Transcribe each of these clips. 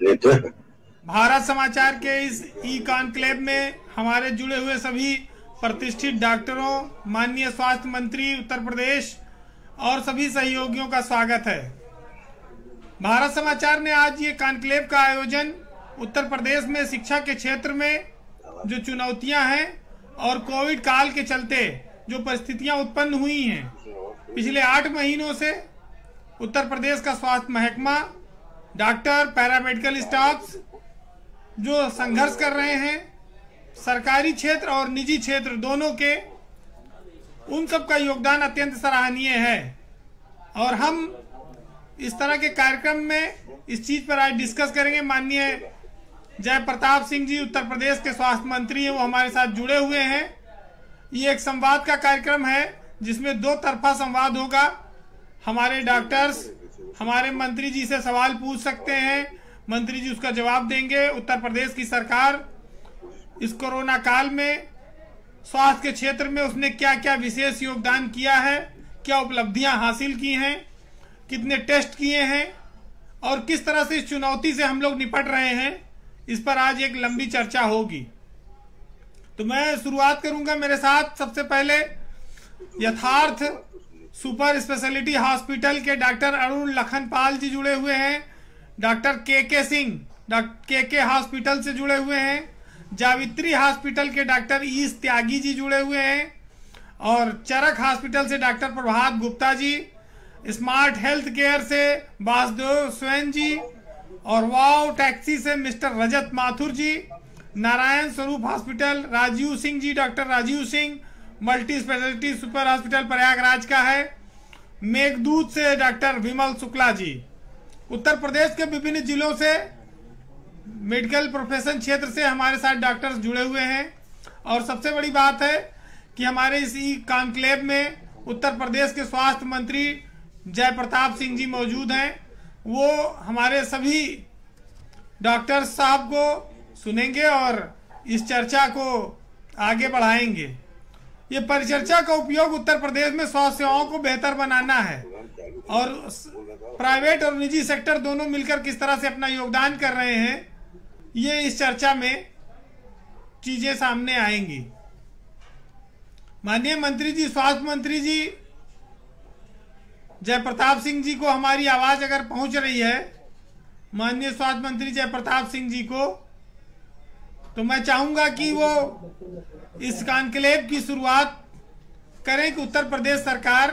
भारत समाचार के इस ई कॉन्क्लेव में हमारे जुड़े हुए सभी प्रतिष्ठित डॉक्टरों, माननीय स्वास्थ्य मंत्री उत्तर प्रदेश और सभी सहयोगियों का स्वागत है। भारत समाचार ने आज ये कॉन्क्लेव का आयोजन उत्तर प्रदेश में शिक्षा के क्षेत्र में जो चुनौतियां हैं और कोविड काल के चलते जो परिस्थितियां उत्पन्न हुई हैं, पिछले 8 महीनों से उत्तर प्रदेश का स्वास्थ्य महकमा, डॉक्टर, पैरामेडिकल स्टाफ्स जो संघर्ष कर रहे हैं, सरकारी क्षेत्र और निजी क्षेत्र दोनों के, उन सब का योगदान अत्यंत सराहनीय है। और हम इस तरह के कार्यक्रम में इस चीज पर आज डिस्कस करेंगे। माननीय जय प्रताप सिंह जी उत्तर प्रदेश के स्वास्थ्य मंत्री हैं, वो हमारे साथ जुड़े हुए हैं। ये एक संवाद का कार्यक्रम है जिसमें 2 तरफा संवाद होगा। हमारे डॉक्टर्स हमारे मंत्री जी से सवाल पूछ सकते हैं, मंत्री जी उसका जवाब देंगे। उत्तर प्रदेश की सरकार इस कोरोना काल में स्वास्थ्य के क्षेत्र में उसने क्या क्या विशेष योगदान किया है, क्या उपलब्धियां हासिल की हैं, कितने टेस्ट किए हैं और किस तरह से इस चुनौती से हम लोग निपट रहे हैं, इस पर आज एक लंबी चर्चा होगी। तो मैं शुरुआत करूंगा। मेरे साथ सबसे पहले यथार्थ सुपर स्पेशलिटी हॉस्पिटल के डॉक्टर अरुण लखनपाल जी जुड़े हुए हैं, डॉक्टर के सिंह के हॉस्पिटल से जुड़े हुए हैं, जावित्री हॉस्पिटल के डॉक्टर ईस त्यागी जी जुड़े हुए हैं और चरक हॉस्पिटल से doctor Prabhat Gupta ji, smart health care से वासुदेव स्वयं जी और वाव टैक्सी से mister Rajat Mathur ji, Narayan Swaroop hospital Rajeev Singh ji, doctor Rajeev Singh, multi speciality super hospital Prayagraj का है, मेघदूत से डॉक्टर विमल शुक्ला जी। उत्तर प्रदेश के विभिन्न जिलों से मेडिकल प्रोफेशन क्षेत्र से हमारे साथ डॉक्टर्स जुड़े हुए हैं। और सबसे बड़ी बात है कि हमारे इस ई कॉन्क्लेव में उत्तर प्रदेश के स्वास्थ्य मंत्री जय प्रताप सिंह जी मौजूद हैं। वो हमारे सभी डॉक्टर्स साहब को सुनेंगे और इस चर्चा को आगे बढ़ाएंगे। ये परिचर्चा का उपयोग उत्तर प्रदेश में स्वास्थ्य सेवाओं को बेहतर बनाना है और प्राइवेट और निजी सेक्टर दोनों मिलकर किस तरह से अपना योगदान कर रहे हैं, ये इस चर्चा में चीजें सामने आएंगी। माननीय मंत्री जी, स्वास्थ्य मंत्री जी जय प्रताप सिंह जी को हमारी आवाज अगर पहुंच रही है, माननीय स्वास्थ्य मंत्री जय प्रताप सिंह जी को, तो मैं चाहूंगा कि वो इस कॉन्क्लेव की शुरुआत करें कि उत्तर प्रदेश सरकार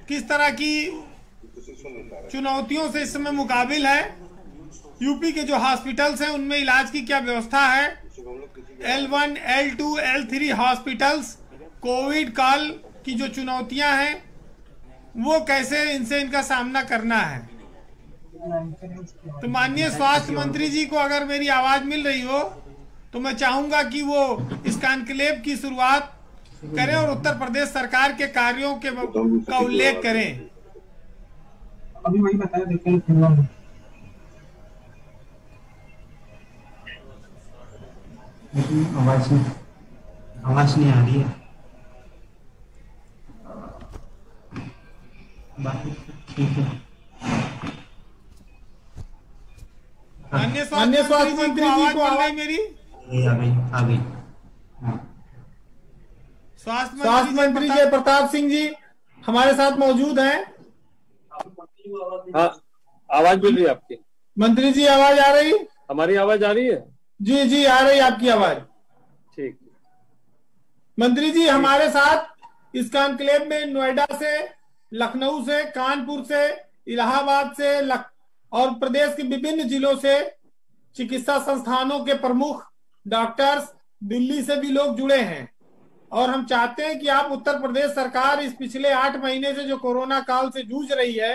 किस तरह की चुनौतियों से इस समय मुकाबिल है। यूपी के जो हॉस्पिटल्स हैं उनमें इलाज की क्या व्यवस्था है, L1, L2, L3 hospitals Covid काल की जो चुनौतियां हैं वो कैसे इनका सामना करना है। तो माननीय स्वास्थ्य मंत्री जी को अगर मेरी आवाज मिल रही हो तो मैं चाहूंगा कि वो इस कॉन्क्लेव की शुरुआत करें और उत्तर प्रदेश सरकार के कार्यों के का उल्लेख करें। अभी वही बताया, देखें आवाज नहीं आ रही है। ठीक है। माननीय स्वास्थ्य मंत्री जी को आवाज मेरी आ गई। स्वास्थ्य मंत्री जय प्रताप सिंह जी हमारे साथ मौजूद हैं। हाँ, आवाज मिल रही है आपकी? मंत्री जी आवाज आ रही? हमारी आवाज आ रही है? जी जी आ रही आपकी आवाज। ठीक। मंत्री जी हमारे साथ इस कॉन्क्लेव में नोएडा से, लखनऊ से, कानपुर से, इलाहाबाद से और प्रदेश के विभिन्न जिलों से चिकित्सा संस्थानों के प्रमुख डॉक्टर्स, दिल्ली से भी लोग जुड़े हैं। और हम चाहते हैं कि आप उत्तर प्रदेश सरकार इस पिछले 8 महीने से जो कोरोना काल से जूझ रही है,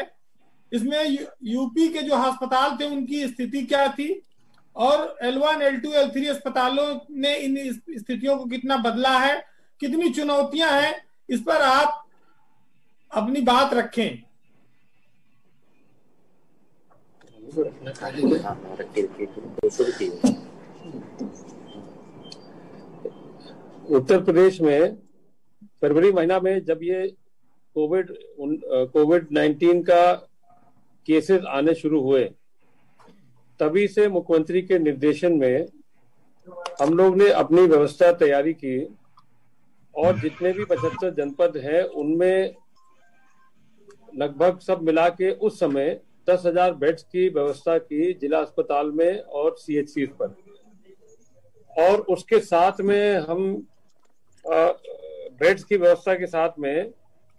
इसमें यूपी के जो अस्पताल थे उनकी स्थिति क्या थी और L1, L2, L3 अस्पतालों ने इन स्थितियों को कितना बदला है, कितनी चुनौतियां हैं, इस पर आप अपनी बात रखें। उत्तर प्रदेश में फरवरी महीना में जब ये कोविड 19 का केसेस आने शुरू हुए तभी से मुख्यमंत्री के निर्देशन में हम लोग ने अपनी व्यवस्था तैयारी की और जितने भी 75 जनपद हैं उनमें लगभग सब मिला के उस समय 10,000 बेड्स की व्यवस्था की जिला अस्पताल में और CHC पर। और उसके साथ में हम बेड्स की व्यवस्था के साथ में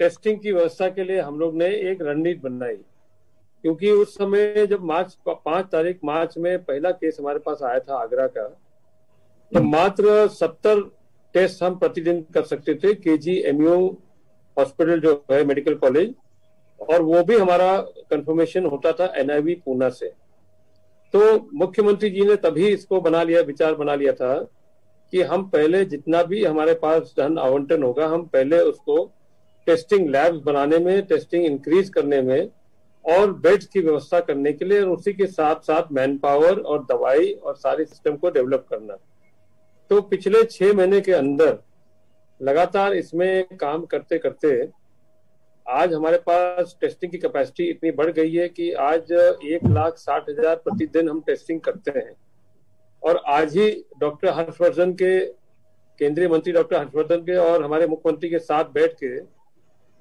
टेस्टिंग की व्यवस्था के लिए हम लोग ने एक रणनीति बनाई, क्योंकि उस समय जब 5 तारीख मार्च में पहला केस हमारे पास आया था आगरा का, तो मात्र 70 टेस्ट हम प्रतिदिन कर सकते थे KGMU हॉस्पिटल जो है मेडिकल कॉलेज, और वो भी हमारा कंफर्मेशन होता था NIV पूना से। तो मुख्यमंत्री जी ने तभी इसको विचार बना लिया था कि हम पहले जितना भी हमारे पास धन आवंटन होगा, हम पहले उसको टेस्टिंग लैब्स बनाने में, टेस्टिंग इंक्रीज करने में और बेड्स की व्यवस्था करने के लिए, और उसी के साथ साथ मैन पावर और दवाई और सारे सिस्टम को डेवलप करना। तो पिछले 6 महीने के अंदर लगातार इसमें काम करते करते आज हमारे पास टेस्टिंग की कैपेसिटी इतनी बढ़ गई है कि आज 1,60,000 प्रतिदिन हम टेस्टिंग करते हैं। और आज ही डॉक्टर हर्षवर्धन के, केंद्रीय मंत्री डॉक्टर हर्षवर्धन के और हमारे मुख्यमंत्री के साथ बैठ के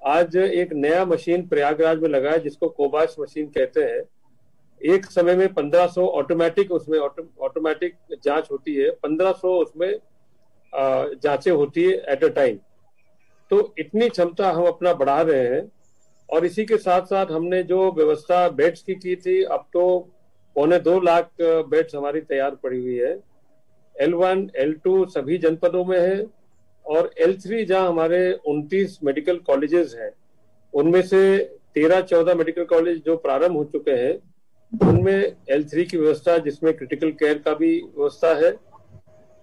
आज एक नया मशीन प्रयागराज में लगा है जिसको कोबाश मशीन कहते हैं। एक समय में 1500 ऑटोमेटिक, उसमें ऑटोमेटिक जांच होती है, 1500 उसमें जांचें होती है एट अ टाइम। तो इतनी क्षमता हम अपना बढ़ा रहे हैं। और इसी के साथ साथ हमने जो व्यवस्था बेड्स की थी, अब तो 1.25 लाख बेड्स हमारी तैयार पड़ी हुई है। L1, L2 सभी जनपदों में है, और L3 जहां हमारे 29 मेडिकल कॉलेजेस हैं, उनमें से 13-14 मेडिकल कॉलेज जो प्रारंभ हो चुके हैं, उनमें L3 की व्यवस्था, जिसमें क्रिटिकल केयर का भी व्यवस्था है।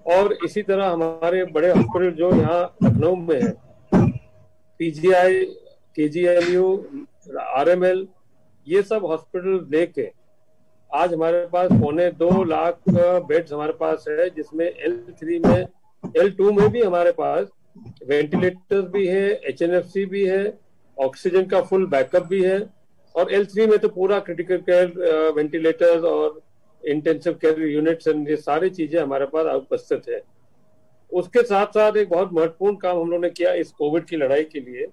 और इसी तरह हमारे बड़े हॉस्पिटल जो यहाँ लखनऊ में है, PGI, KGMU, RML, ये सब हॉस्पिटल लेके आज हमारे पास 1.25 लाख बेड्स हमारे पास है, जिसमें L3 में, L2 में भी हमारे पास वेंटिलेटर्स भी है, HNFC भी है, ऑक्सीजन का फुल बैकअप भी है, और L3 में तो पूरा क्रिटिकल केयर वेंटिलेटर्स और इंटेंसिव केयर यूनिट्स, ये सारी चीजें हमारे पास उपस्थित है। उसके साथ साथ एक बहुत महत्वपूर्ण काम हम लोगों ने किया इस कोविड की लड़ाई के लिए।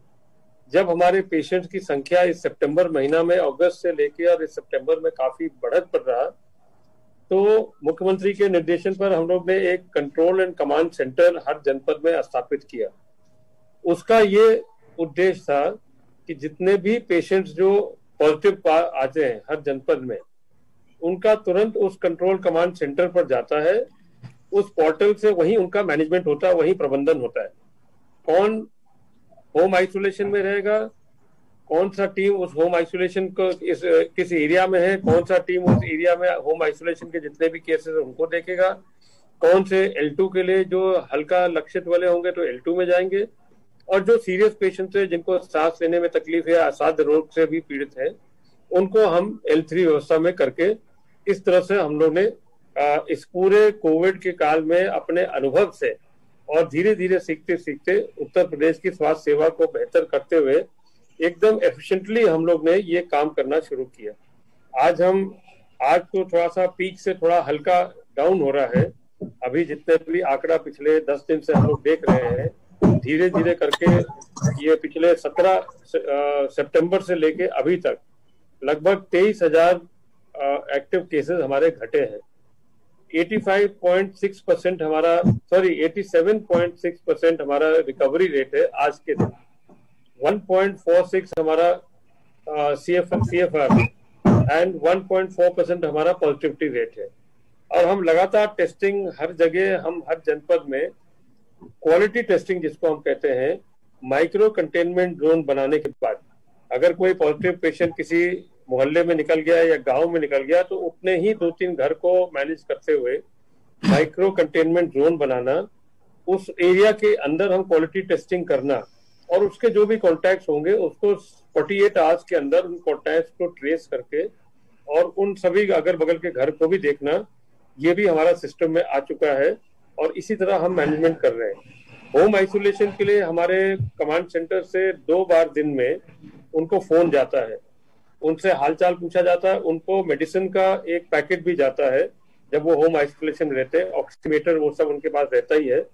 जब हमारे पेशेंट्स की संख्या इस सितंबर महीना में, अगस्त से लेकर और इस सितंबर में काफी बढ़त पड़ रहा, तो मुख्यमंत्री के निर्देशन पर हम लोग ने एक कंट्रोल एंड कमांड सेंटर हर जनपद में स्थापित किया। उसका ये उद्देश्य था कि जितने भी पेशेंट्स जो पॉजिटिव आते हैं हर जनपद में, उनका तुरंत उस कंट्रोल कमांड सेंटर पर जाता है। उस पोर्टल से वहीं उनका मैनेजमेंट होता है, वहीं प्रबंधन होता है। कौन होम आइसोलेशन में रहेगा, कौन सा टीम उस होम आइसोलेशन को किस एरिया में है, कौन सा टीम उस एरिया में होम आइसोलेशन के जितने भी केसेस उनको देखेगा, कौन से L2 के लिए जो हल्का लक्षित वाले होंगे तो L2 में जाएंगे, और जो सीरियस पेशेंट्स है जिनको सांस लेने में तकलीफ है, असाध्य रोग से भी पीड़ित है, उनको हम L3 व्यवस्था में करके, इस तरह से हम लोग ने इस पूरे कोविड के काल में अपने अनुभव से और धीरे धीरे सीखते सीखते उत्तर प्रदेश की स्वास्थ्य सेवा को बेहतर करते हुए एकदम एफिशिएंटली हम लोग ने ये काम करना शुरू किया। आज तो थोड़ा सा पीक से थोड़ा हल्का डाउन हो रहा है। अभी जितने भी आंकड़ा पिछले 10 दिन से हम लोग देख रहे हैं, धीरे धीरे करके ये पिछले 17 सितंबर से लेके अभी तक लगभग 23,000 एक्टिव केसेस हमारे घटे हैं। 87.6% हमारा रिकवरी रेट है आज के दिन। 1.46 हमारा CFR एंड 1.4% हमारा पॉजिटिविटी रेट है। और हम लगातार टेस्टिंग हर जगह, हम हर जनपद में क्वालिटी टेस्टिंग जिसको हम कहते हैं, माइक्रो कंटेनमेंट जोन बनाने के बाद अगर कोई पॉजिटिव पेशेंट किसी मोहल्ले में निकल गया या गांव में निकल गया, तो उतने ही 2-3 घर को मैनेज करते हुए माइक्रो कंटेनमेंट जोन बनाना, उस एरिया के अंदर हम क्वालिटी टेस्टिंग करना, और उसके जो भी कॉन्टैक्ट्स होंगे उसको 48 आवर्स के अंदर उन कॉन्टैक्ट्स को ट्रेस करके और उन सभी अगल बगल के घर को भी देखना, ये भी हमारा सिस्टम में आ चुका है। और इसी तरह हम मैनेजमेंट कर रहे हैं। होम आइसोलेशन के लिए हमारे कमांड सेंटर से 2 बार दिन में उनको फोन जाता है। उनसे हालचाल पूछा जाता है, उनको मेडिसिन का एक पैकेट भी जाता है जब वो होम आइसोलेशन में रहते हैं, ऑक्सीमीटर वो सब उनके पास रहता ही है।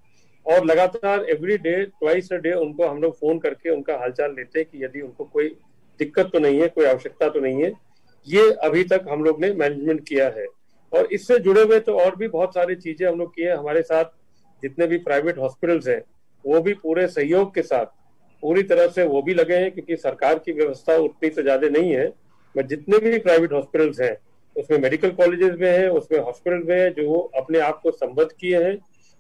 और लगातार every day twice a day उनको हम लोग फोन करके उनका हालचाल लेते हैं कि यदि उनको कोई दिक्कत तो नहीं है, कोई आवश्यकता तो नहीं है। ये अभी तक हम लोग ने मैनेजमेंट किया है। और इससे जुड़े हुए तो और भी बहुत सारी चीजें हम लोग किए। हमारे साथ जितने भी प्राइवेट हॉस्पिटल्स हैं वो भी पूरे सहयोग के साथ पूरी तरह से वो भी लगे हैं, क्योंकि सरकार की व्यवस्था उतनी तो ज्यादा नहीं है, बट जितने भी प्राइवेट हॉस्पिटल्स हैं उसमें मेडिकल कॉलेजेस में है, उसमें हॉस्पिटल में है जो अपने आप को संबद्ध किए हैं।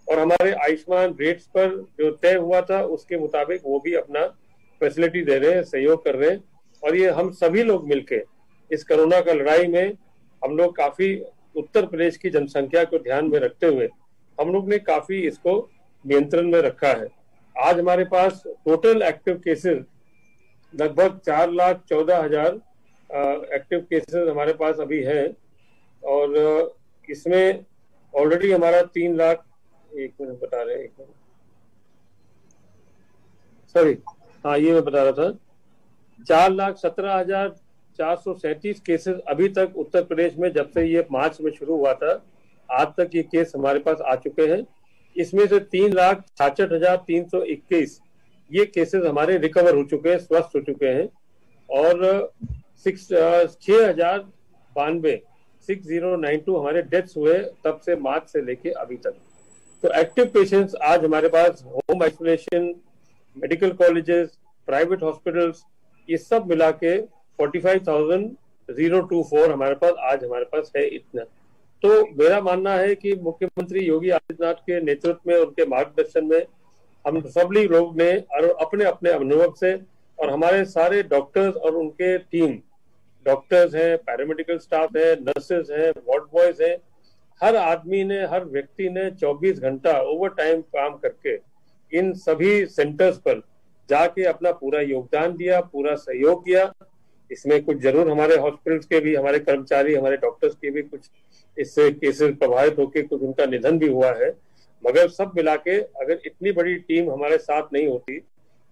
और हमारे आयुष्मान रेट्स पर जो तय हुआ था उसके मुताबिक वो भी अपना फैसिलिटी दे रहे हैं, सहयोग कर रहे हैं। और ये हम सभी लोग मिलके इस कोरोना का लड़ाई में हम लोग काफी उत्तर प्रदेश की जनसंख्या को ध्यान में रखते हुए हम लोग ने काफी इसको नियंत्रण में रखा है। आज हमारे पास टोटल एक्टिव केसेस लगभग 4,14,000 एक्टिव केसेस हमारे पास अभी है। और इसमें ऑलरेडी हमारा 3 लाख, एक मिनट बता रहे हैं, एक मिनट, सॉरी, हाँ ये मैं बता रहा था, 4,17,437 केसेस अभी तक उत्तर प्रदेश में जब से ये मार्च में शुरू हुआ था आज तक ये केस हमारे पास आ चुके हैं। इसमें से 3,66,321 ये केसेस हमारे रिकवर हो चुके हैं, स्वस्थ हो चुके हैं। और 6,092 हमारे डेथ्स हुए तब से मार्च से लेके अभी तक। तो एक्टिव पेशेंट्स आज हमारे पास home isolation, medical colleges, private hospitals, ये सब मिला के 45,024 हमारे पास है इतना। तो मेरा मानना है कि मुख्यमंत्री योगी आदित्यनाथ के नेतृत्व में, उनके मार्गदर्शन में हम सभी लोग ने अपने अपने अनुभव से, और हमारे सारे डॉक्टर्स और उनके टीम, डॉक्टर्स हैं, पैरामेडिकल स्टाफ है, नर्सेज हैं, वार्ड बॉयज हैं, हर आदमी ने, हर व्यक्ति ने 24 घंटा ओवर टाइम काम करके इन सभी सेंटर्स पर जाके अपना पूरा योगदान दिया, पूरा सहयोग दिया। इसमें कुछ जरूर हमारे हॉस्पिटल्स के भी, हमारे कर्मचारी, हमारे डॉक्टर्स के भी कुछ इससे केसेस प्रभावित होकर कुछ उनका निधन भी हुआ है। मगर सब मिला के अगर इतनी बड़ी टीम हमारे साथ नहीं होती,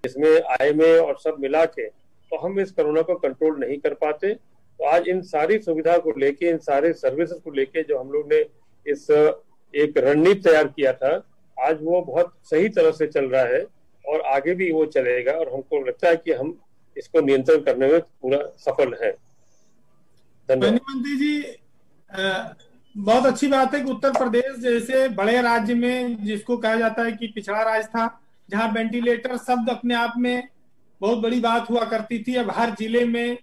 इसमें आईएमए और सब मिला के, तो हम इस कोरोना को कंट्रोल नहीं कर पाते। तो आज इन सारी सुविधा को लेके, इन सारे सर्विसेज को लेके जो हम लोग ने इस एक रणनीति तैयार किया था, आज वो बहुत सही तरह से चल रहा है और आगे भी वो चलेगा। और हमको लगता है कि हम इसको नियंत्रण करने में पूरा सफल है। धन्यवाद। मंत्री जी, बहुत अच्छी बात है कि उत्तर प्रदेश जैसे बड़े राज्य में, जिसको कहा जाता है कि पिछड़ा राज्य था, जहां वेंटिलेटर शब्द अपने आप में बहुत बड़ी बात हुआ करती थी, अब हर जिले में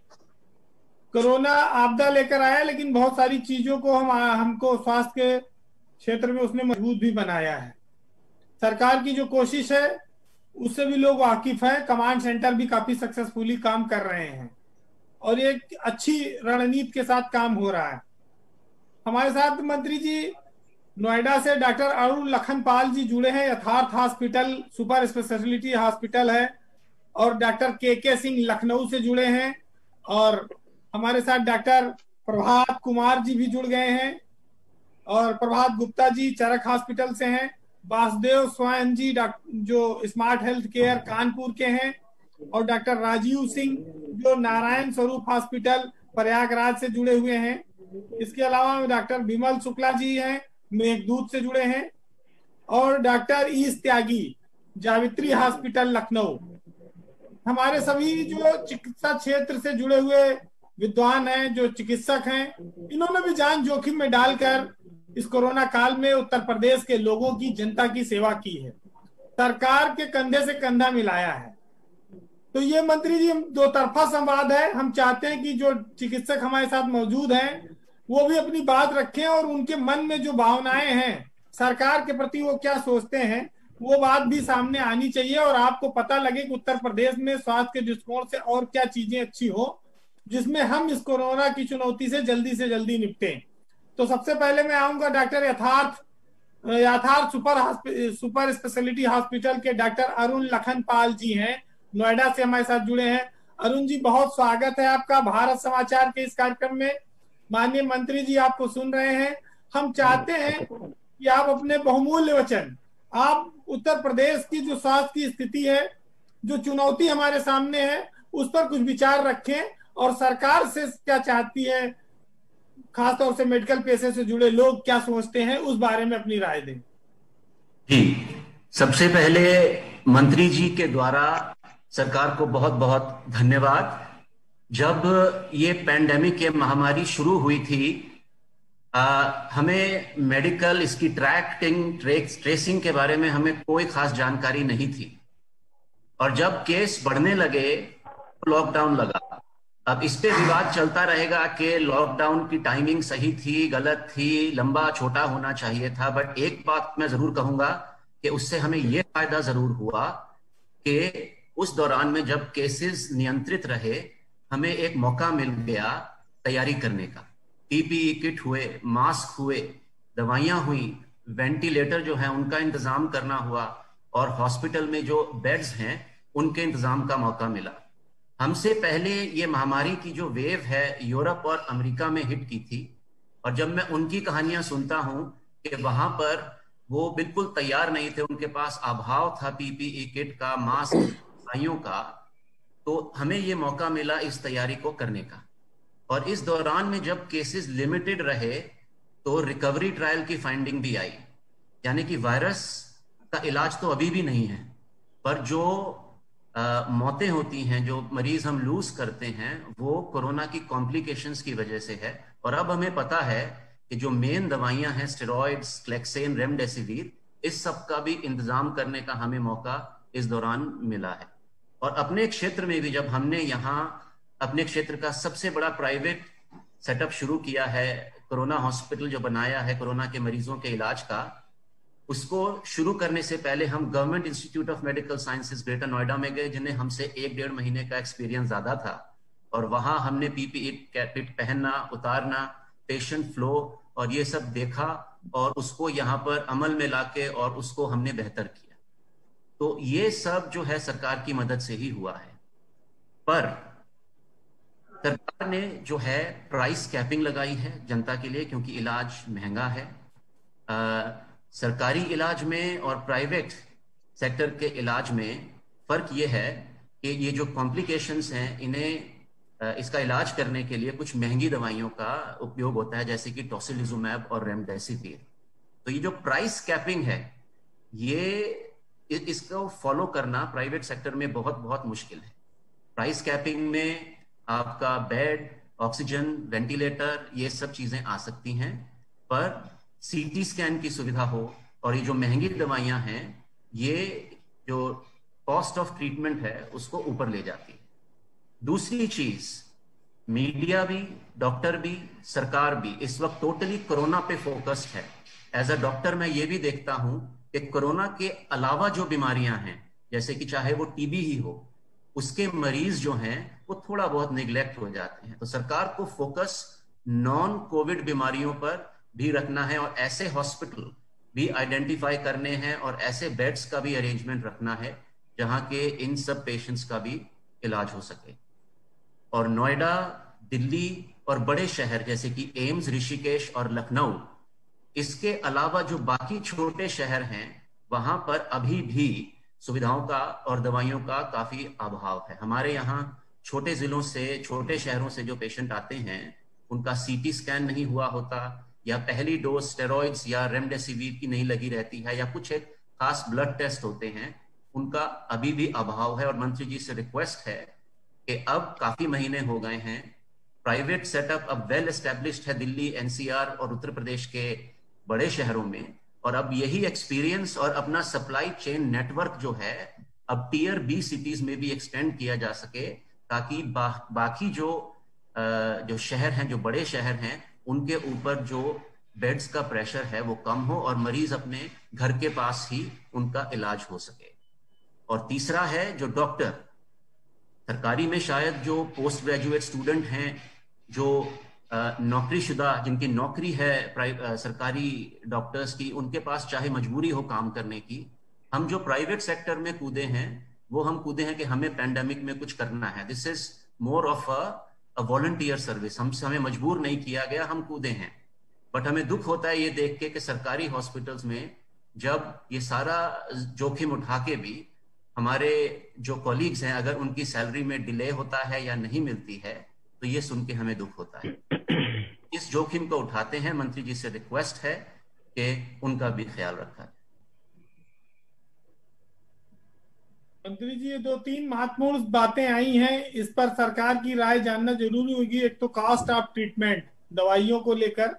कोरोना आपदा लेकर आया, लेकिन बहुत सारी चीजों को हमको स्वास्थ्य के क्षेत्र में उसने मजबूत भी बनाया है। सरकार की जो कोशिश है उससे भी लोग वाकिफ है। कमांड सेंटर भी काफी सक्सेसफुली काम कर रहे हैं और एक अच्छी रणनीति के साथ काम हो रहा है। हमारे साथ मंत्री जी नोएडा से डॉक्टर अरुण लखनपाल जी जुड़े हैं, यथार्थ हॉस्पिटल सुपर स्पेशलिटी हॉस्पिटल है, और डॉक्टर के सिंह लखनऊ से जुड़े हैं, और हमारे साथ डॉक्टर प्रभात कुमार जी भी जुड़ गए हैं, और प्रभात गुप्ता जी चरक हॉस्पिटल से हैं, वासुदेव स्वयं जी जो स्मार्ट हेल्थ केयर कानपुर के हैं, और डॉक्टर राजीव सिंह जो नारायण स्वरूप हॉस्पिटल प्रयागराज से जुड़े हुए हैं। इसके अलावा डॉक्टर विमल शुक्ला जी हैं, मेघदूत से जुड़े हैं, और डॉक्टर ईस त्यागी जावित्री हॉस्पिटल लखनऊ। हमारे सभी जो चिकित्सा क्षेत्र से जुड़े हुए विद्वान हैं, जो चिकित्सक हैं, इन्होंने भी जान जोखिम में डालकर इस कोरोना काल में उत्तर प्रदेश के लोगों की, जनता की सेवा की है, सरकार के कंधे से कंधा मिलाया है। तो ये मंत्री जी दो तरफा संवाद है। हम चाहते हैं कि जो चिकित्सक हमारे साथ मौजूद हैं वो भी अपनी बात रखें और उनके मन में जो भावनाएं हैं सरकार के प्रति, वो क्या सोचते हैं, वो बात भी सामने आनी चाहिए, और आपको पता लगे कि उत्तर प्रदेश में स्वास्थ्य के दृष्टिकोण से और क्या चीजें अच्छी हो जिसमें हम इस कोरोना की चुनौती से जल्दी निपटें। तो सबसे पहले मैं आऊंगा डॉक्टर यथार्थ सुपर स्पेशलिटी हॉस्पिटल के डॉक्टर अरुण लखनपाल जी हैं, नोएडा से हमारे साथ जुड़े हैं। अरुण जी, बहुत स्वागत है आपका भारत समाचार के इस कार्यक्रम में। माननीय मंत्री जी आपको सुन रहे हैं। हम चाहते हैं कि आप अपने बहुमूल्य वचन, आप उत्तर प्रदेश की जो स्वास्थ्य की स्थिति है, जो चुनौती हमारे सामने है, उस पर कुछ विचार रखें और सरकार से क्या चाहती है, खासतौर से मेडिकल पेशे से जुड़े लोग क्या सोचते हैं, उस बारे में अपनी राय दें। जी, सबसे पहले मंत्री जी के द्वारा सरकार को बहुत बहुत धन्यवाद। जब ये पैंडेमिक, ये महामारी शुरू हुई थी, हमें मेडिकल, इसकी ट्रेसिंग के बारे में हमें कोई खास जानकारी नहीं थी, और जब केस बढ़ने लगे तो लॉकडाउन लगा। अब इस पे विवाद चलता रहेगा कि लॉकडाउन की टाइमिंग सही थी, गलत थी, लंबा छोटा होना चाहिए था, बट एक बात मैं जरूर कहूंगा कि उससे हमें यह फायदा जरूर हुआ कि उस दौरान में जब केसेस नियंत्रित रहे, हमें एक मौका मिल गया तैयारी करने का। पीपीई किट हुए, मास्क हुए, दवाइयां हुई, वेंटिलेटर जो है उनका इंतजाम करना हुआ, और हॉस्पिटल में जो बेड्स हैं उनके इंतजाम का मौका मिला। हमसे पहले ये महामारी की जो वेव है यूरोप और अमेरिका में हिट की थी, और जब मैं उनकी कहानियां सुनता हूं कि वहां पर वो बिल्कुल तैयार नहीं थे, उनके पास अभाव था पीपीई किट का, मास्क, दवाइयों का, तो हमें ये मौका मिला इस तैयारी को करने का। और इस दौरान में जब केसेस लिमिटेड रहे तो रिकवरी ट्रायल की फाइंडिंग भी आई, यानी कि वायरस का इलाज तो अभी भी नहीं है, पर जो मौतें होती हैं, जो मरीज हम लूज करते हैं, वो कोरोना की कॉम्प्लिकेशंस की वजह से है। और अब हमें पता है कि जो मेन दवाइयां हैं, स्टेरॉइड्स, क्लेक्सेन, रेमडेसिविर, इस सब का भी इंतजाम करने का हमें मौका इस दौरान मिला है। और अपने क्षेत्र में भी जब हमने यहाँ अपने क्षेत्र का सबसे बड़ा प्राइवेट सेटअप शुरू किया है, कोरोना हॉस्पिटल जो बनाया है कोरोना के मरीजों के इलाज का, उसको शुरू करने से पहले हम government institute of medical sciences greater Noida में गए, जिन्हें हमसे 1-1.5 महीने का एक्सपीरियंस ज्यादा था, और वहां हमने पीपीई किट पहनना, उतारना, पेशेंट फ्लो और ये सब देखा, और उसको यहाँ पर अमल में लाके और उसको हमने बेहतर किया। तो ये सब जो है सरकार की मदद से ही हुआ है। पर सरकार ने जो है प्राइस कैपिंग लगाई है जनता के लिए, क्योंकि इलाज महंगा है। सरकारी इलाज में और प्राइवेट सेक्टर के इलाज में फर्क ये है कि ये जो कॉम्प्लिकेशंस हैं, इन्हें इसका इलाज करने के लिए कुछ महंगी दवाइयों का उपयोग होता है, जैसे कि टोसिलिजुमैब और रेमडेसिविर। तो ये जो प्राइस कैपिंग है, ये इसको फॉलो करना प्राइवेट सेक्टर में बहुत बहुत मुश्किल है। प्राइस कैपिंग में आपका बेड, ऑक्सीजन, वेंटिलेटर, ये सब चीजें आ सकती हैं, पर सीटी स्कैन की सुविधा हो और ये जो महंगी दवाइयां हैं, ये जो कॉस्ट ऑफ ट्रीटमेंट है उसको ऊपर ले जाती है। दूसरी चीज, मीडिया भी, डॉक्टर भी, सरकार भी इस वक्त टोटली कोरोना पे फोकस्ड है। एज अ डॉक्टर मैं ये भी देखता हूं कि कोरोना के अलावा जो बीमारियां हैं, जैसे कि चाहे वो टीबी ही हो, उसके मरीज जो हैं वो थोड़ा बहुत निगलेक्ट हो जाते हैं। तो सरकार को फोकस नॉन कोविड बीमारियों पर भी रखना है, और ऐसे हॉस्पिटल भी आइडेंटिफाई करने हैं, और ऐसे बेड्स का भी अरेंजमेंट रखना है जहां के इन सब पेशेंट्स का भी इलाज हो सके। और नोएडा, दिल्ली और बड़े शहर जैसे कि एम्स, ऋषिकेश और लखनऊ, इसके अलावा जो बाकी छोटे शहर हैं, वहां पर अभी भी सुविधाओं का और दवाइयों का काफी अभाव है। हमारे यहाँ छोटे जिलों से, छोटे शहरों से जो पेशेंट आते हैं, उनका सीटी स्कैन नहीं हुआ होता, या पहली डोज स्टेरॉइड्स या रेमडेसिविर की नहीं लगी रहती है, या कुछ एक खास ब्लड टेस्ट होते हैं, उनका अभी भी अभाव है। और मंत्री जी से रिक्वेस्ट है कि अब काफी महीने हो गए हैं, प्राइवेट सेटअप अब वेल एस्टेब्लिश्ड है दिल्ली, एनसीआर और उत्तर प्रदेश के बड़े शहरों में, और अब यही एक्सपीरियंस और अपना सप्लाई चेन नेटवर्क जो है अब टीयर बी सिटीज में भी एक्सटेंड किया जा सके, ताकि बाकी जो शहर हैं, जो बड़े शहर हैं, उनके ऊपर जो बेड्स का प्रेशर है वो कम हो और मरीज अपने घर के पास ही उनका इलाज हो सके। और तीसरा है जो डॉक्टर, सरकारी में शायद जो पोस्ट ग्रेजुएट स्टूडेंट हैं, जो नौकरीशुदा, जिनकी नौकरी है सरकारी डॉक्टर्स की, उनके पास चाहे मजबूरी हो काम करने की, हम जो प्राइवेट सेक्टर में कूदे हैं वो हम कूदे हैं कि हमें पैंडेमिक में कुछ करना है। This is more of a volunteer service, हमें मजबूर नहीं किया गया, हम कूदे हैं। बट हमें दुख होता है ये देख के कि सरकारी हॉस्पिटल्स में जब ये सारा जोखिम उठा के भी हमारे जो कॉलीग्स हैं, अगर उनकी सैलरी में डिले होता है या नहीं मिलती है, तो ये सुन के हमें दुख होता है। इस जोखिम को उठाते हैं, मंत्री जी से रिक्वेस्ट है कि उनका भी ख्याल रखा जाए। मंत्री जी, ये 2-3 महत्वपूर्ण बातें आई हैं, इस पर सरकार की राय जानना जरूरी होगी। एक तो कॉस्ट ऑफ ट्रीटमेंट दवाइयों को लेकर,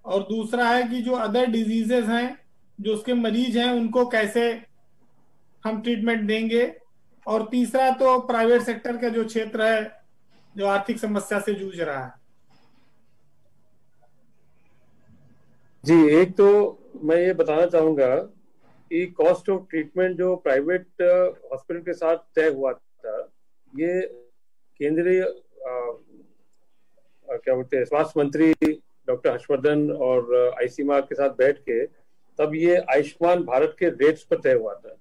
और दूसरा है कि जो अदर डिजीजेस हैं, जो उसके मरीज हैं, उनको कैसे हम ट्रीटमेंट देंगे, और तीसरा तो प्राइवेट सेक्टर का जो क्षेत्र है जो आर्थिक समस्या से जूझ रहा है। जी, एक तो मैं ये बताना चाहूंगा कि कॉस्ट ऑफ ट्रीटमेंट जो प्राइवेट हॉस्पिटल के साथ तय हुआ था, ये केंद्रीय क्या बोलते हैं स्वास्थ्य मंत्री डॉक्टर हर्षवर्धन और आईसीएमआर के साथ बैठ के तब ये आयुष्मान भारत के रेट्स पर तय हुआ था।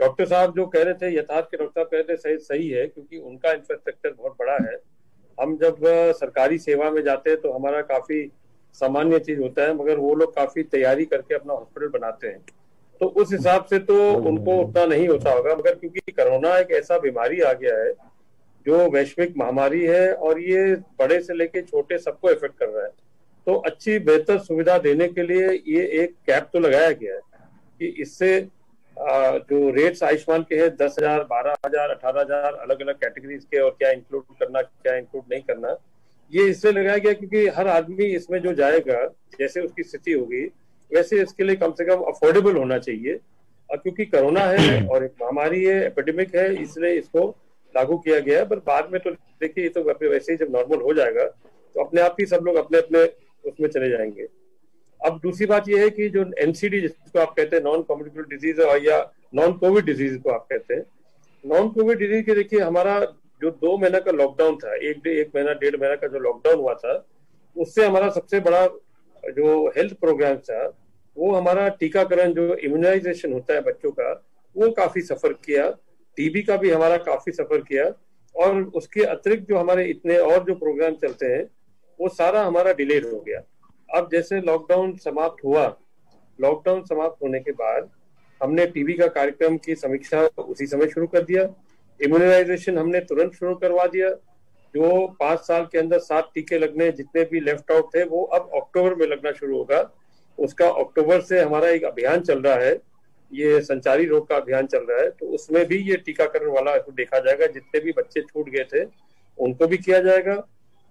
डॉक्टर साहब जो कह रहे थे, यथार्थ के डॉक्टर साहब कह रहे थे, सही है, क्योंकि उनका इंफ्रास्ट्रक्चर बहुत बड़ा है। हम जब सरकारी सेवा में जाते हैं तो हमारा काफी सामान्य चीज होता है, मगर वो लोग काफी तैयारी करके अपना हॉस्पिटल बनाते हैं, तो उस हिसाब से तो उनको उतना नहीं होता होगा। मगर क्योंकि कोरोना एक ऐसा बीमारी आ गया है जो वैश्विक महामारी है और ये बड़े से लेके छोटे सबको इफेक्ट कर रहा है, तो अच्छी बेहतर सुविधा देने के लिए ये एक कैप तो लगाया गया है कि इससे जो रेट्स आयुष्मान के हैं 10,000, 12,000, 18,000 अलग अलग कैटेगरीज के, और क्या इंक्लूड करना क्या इंक्लूड नहीं करना, ये इसलिए लगाया गया क्योंकि हर आदमी इसमें जो जाएगा जैसे उसकी स्थिति होगी वैसे इसके लिए कम से कम अफोर्डेबल होना चाहिए। और क्योंकि कोरोना है और एक महामारी है, एपिडेमिक है, इसलिए इसको लागू किया गया है। पर बाद में तो देखिए, ये तो वैसे ही जब नॉर्मल हो जाएगा तो अपने आप ही सब लोग अपने अपने उसमें चले जाएंगे। अब दूसरी बात यह है कि जो एनसीडी जिसको आप कहते हैं, नॉन कम्युनिकेबल डिजीज, या नॉन कोविड डिजीज को आप कहते हैं, नॉन कोविड डिजीज के देखिए हमारा जो 2 महीना का लॉकडाउन था, एक महीना 1.5 महीना का जो लॉकडाउन हुआ था, उससे हमारा सबसे बड़ा जो हेल्थ प्रोग्राम था वो हमारा टीकाकरण, जो इम्यूनाइजेशन होता है बच्चों का, वो काफी सफर किया। टीबी का भी हमारा काफी सफर किया, और उसके अतिरिक्त जो हमारे इतने और जो प्रोग्राम चलते हैं वो सारा हमारा डिलेड हो गया। अब जैसे लॉकडाउन समाप्त हुआ, लॉकडाउन समाप्त होने के बाद हमने टीबी का कार्यक्रम की समीक्षा उसी समय शुरू कर दिया। इम्यूनाइजेशन हमने तुरंत शुरू करवा दिया। जो 5 साल के अंदर 7 टीके लगने जितने भी लेफ्ट आउट थे वो अब अक्टूबर में लगना शुरू होगा। उसका अक्टूबर से हमारा एक अभियान चल रहा है, ये संचारी रोग का अभियान चल रहा है, तो उसमें भी ये टीकाकरण वाला देखा जाएगा। जितने भी बच्चे छूट गए थे उनको भी किया जाएगा।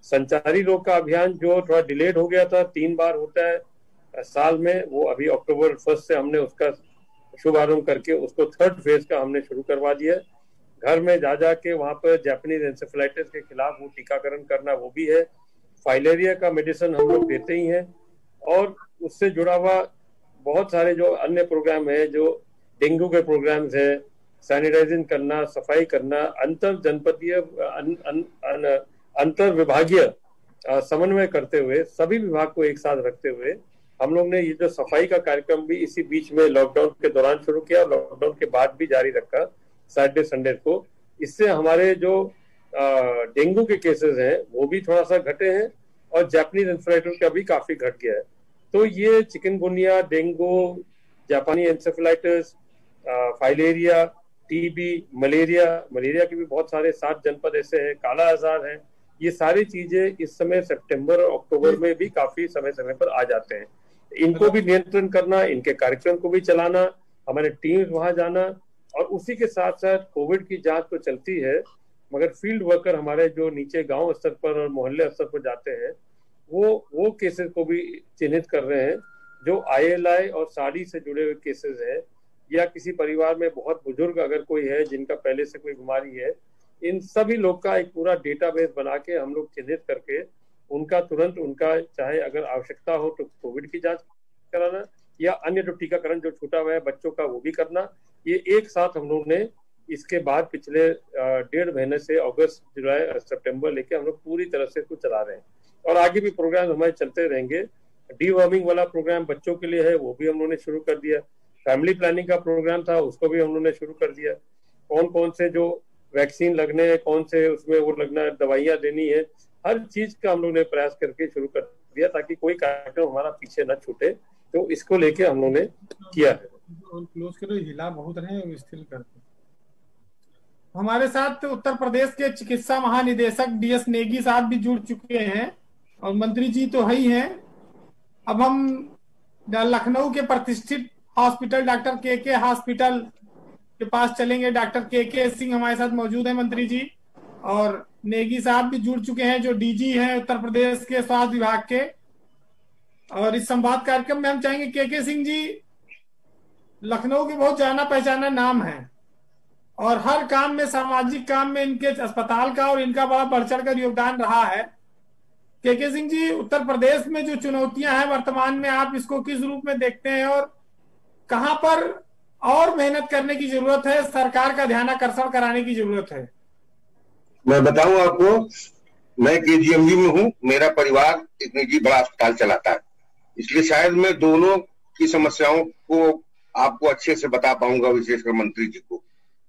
संचारी रोग का अभियान जो थोड़ा डिलेड हो गया था, 3 बार होता है साल में, वो अभी अक्टूबर 1 से हमने उसका शुभारंभ करके उसको 3rd फेज का हमने शुरू करवा दिया। घर में जा जाके वहां पर जापानीज एंसेफेलाइटिस के खिलाफ वो टीकाकरण करना वो भी है। फाइलेरिया का मेडिसिन हम लोग देते ही हैं, और उससे जुड़ा हुआ बहुत सारे जो अन्य प्रोग्राम है, जो डेंगू के प्रोग्राम्स है, सैनिटाइजिंग करना, सफाई करना, अंतर जनपदीय अंतर विभागीय समन्वय करते हुए, सभी विभाग को एक साथ रखते हुए हम लोग ने ये जो सफाई का कार्यक्रम भी इसी बीच में लॉकडाउन के दौरान शुरू किया, और लॉकडाउन के बाद भी जारी रखा सैटरडे संडे को। इससे हमारे जो डेंगू के केसेस हैं वो भी थोड़ा सा घटे हैं, और जापानीज एंसेफेलाइटिस का भी काफी घट गया है। तो ये चिकनगुनिया, डेंगू, जापानी एंसेफेलाइटिस, फाइलेरिया, टीबी, मलेरिया के भी बहुत सारे 7 जनपद ऐसे हैं, काला आजार है, ये सारी चीजें इस समय सितंबर और अक्टूबर में भी काफी समय समय पर आ जाते हैं। इनको भी नियंत्रण करना, इनके कार्यक्रम को भी चलाना, हमारे टीम वहां जाना, और उसी के साथ साथ कोविड की जांच तो चलती है, मगर फील्ड वर्कर हमारे जो नीचे गांव स्तर पर और मोहल्ले स्तर पर जाते हैं वो केसेस को भी चिन्हित कर रहे हैं। जो ILI और साड़ी से जुड़े हुए केसेस हैं, या किसी परिवार में बहुत बुजुर्ग अगर कोई है जिनका पहले से कोई बीमारी है, इन सभी लोग का एक पूरा डेटाबेस बना के हम लोग चिन्हित करके उनका तुरंत उनका चाहे अगर आवश्यकता हो तो कोविड की जांच कराना, या अन्य जो टीकाकरण जो छूटा हुआ है बच्चों का वो भी करना। ये एक साथ हम लोग ने इसके बाद पिछले 1.5 महीने से अगस्त, जुलाई, सितंबर लेके हम लोग पूरी तरह से इसको चला रहे हैं, और आगे भी प्रोग्राम हमारे चलते रहेंगे। डीवर्मिंग वाला प्रोग्राम बच्चों के लिए है, वो भी हम लोगों ने शुरू कर दिया। फैमिली प्लानिंग का प्रोग्राम था, उसको भी हम लोगों ने शुरू कर दिया। कौन कौन से जो वैक्सीन लगने हैं, कौन से उसमें वो लगना, दवाइयाँ देनी है, हर चीज का हम लोग ने प्रयास करके शुरू कर दिया ताकि कोई कार्यक्रम हमारा पीछे न छूटे। तो इसको लेके हम लोग ने किया है। क्लोज करो, हिला बहुत रहे हैं, स्थिर करते। हमारे साथ उत्तर प्रदेश के चिकित्सा महानिदेशक DS नेगी साहब भी जुड़ चुके हैं और मंत्री जी तो है ही हैं। अब हम लखनऊ के प्रतिष्ठित हॉस्पिटल डॉक्टर KK हॉस्पिटल के पास चलेंगे। डॉक्टर KK सिंह हमारे साथ मौजूद है मंत्री जी, और नेगी साहब भी जुड़ चुके हैं जो DG हैं उत्तर प्रदेश के स्वास्थ्य विभाग के। और इस संवाद कार्यक्रम में हम चाहेंगे KK सिंह जी, लखनऊ के बहुत जाना पहचाना नाम है और हर काम में, सामाजिक काम में इनके अस्पताल का और इनका बड़ा बढ़ चढ़कर योगदान रहा है। KK सिंह जी, उत्तर प्रदेश में जो चुनौतियां हैं वर्तमान में, आप इसको किस रूप में देखते हैं और कहां पर और मेहनत करने की जरूरत है, सरकार का ध्यान आकर्षण कराने की जरूरत है? मैं बताऊं आपको, मैं KGMU में हूं, मेरा परिवार एक निजी बड़ा अस्पताल चलाता है, इसलिए शायद मैं दोनों की समस्याओं को आपको अच्छे से बता पाऊंगा, विशेषकर मंत्री जी को।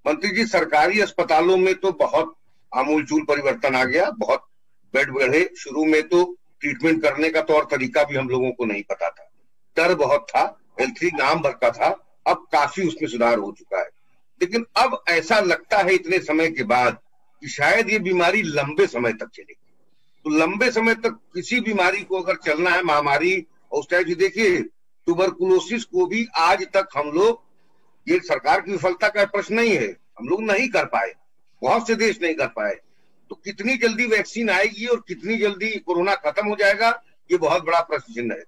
मंत्री जी, सरकारी अस्पतालों में तो बहुत आमूलचूल परिवर्तन आ गया, बहुत बेड बढ़े। शुरू में तो ट्रीटमेंट करने का तौर तरीका भी हम लोगों को नहीं पता था, डर बहुत था, L3 नाम भर का था। अब काफी उसमें सुधार हो चुका है, लेकिन अब ऐसा लगता है इतने समय के बाद कि शायद ये बीमारी लंबे समय तक चलेगी। तो लंबे समय तक किसी बीमारी को अगर चलना है, महामारी और उस टाइप की, देखिए ट्यूबरकुलोसिस को भी आज तक हम लोग, ये सरकार की विफलता का प्रश्न नहीं है, हम लोग नहीं कर पाए, बहुत से देश नहीं कर पाए। तो कितनी जल्दी वैक्सीन आएगी और कितनी जल्दी कोरोना खत्म हो जाएगा, ये बहुत बड़ा प्रश्न चिन्ह है।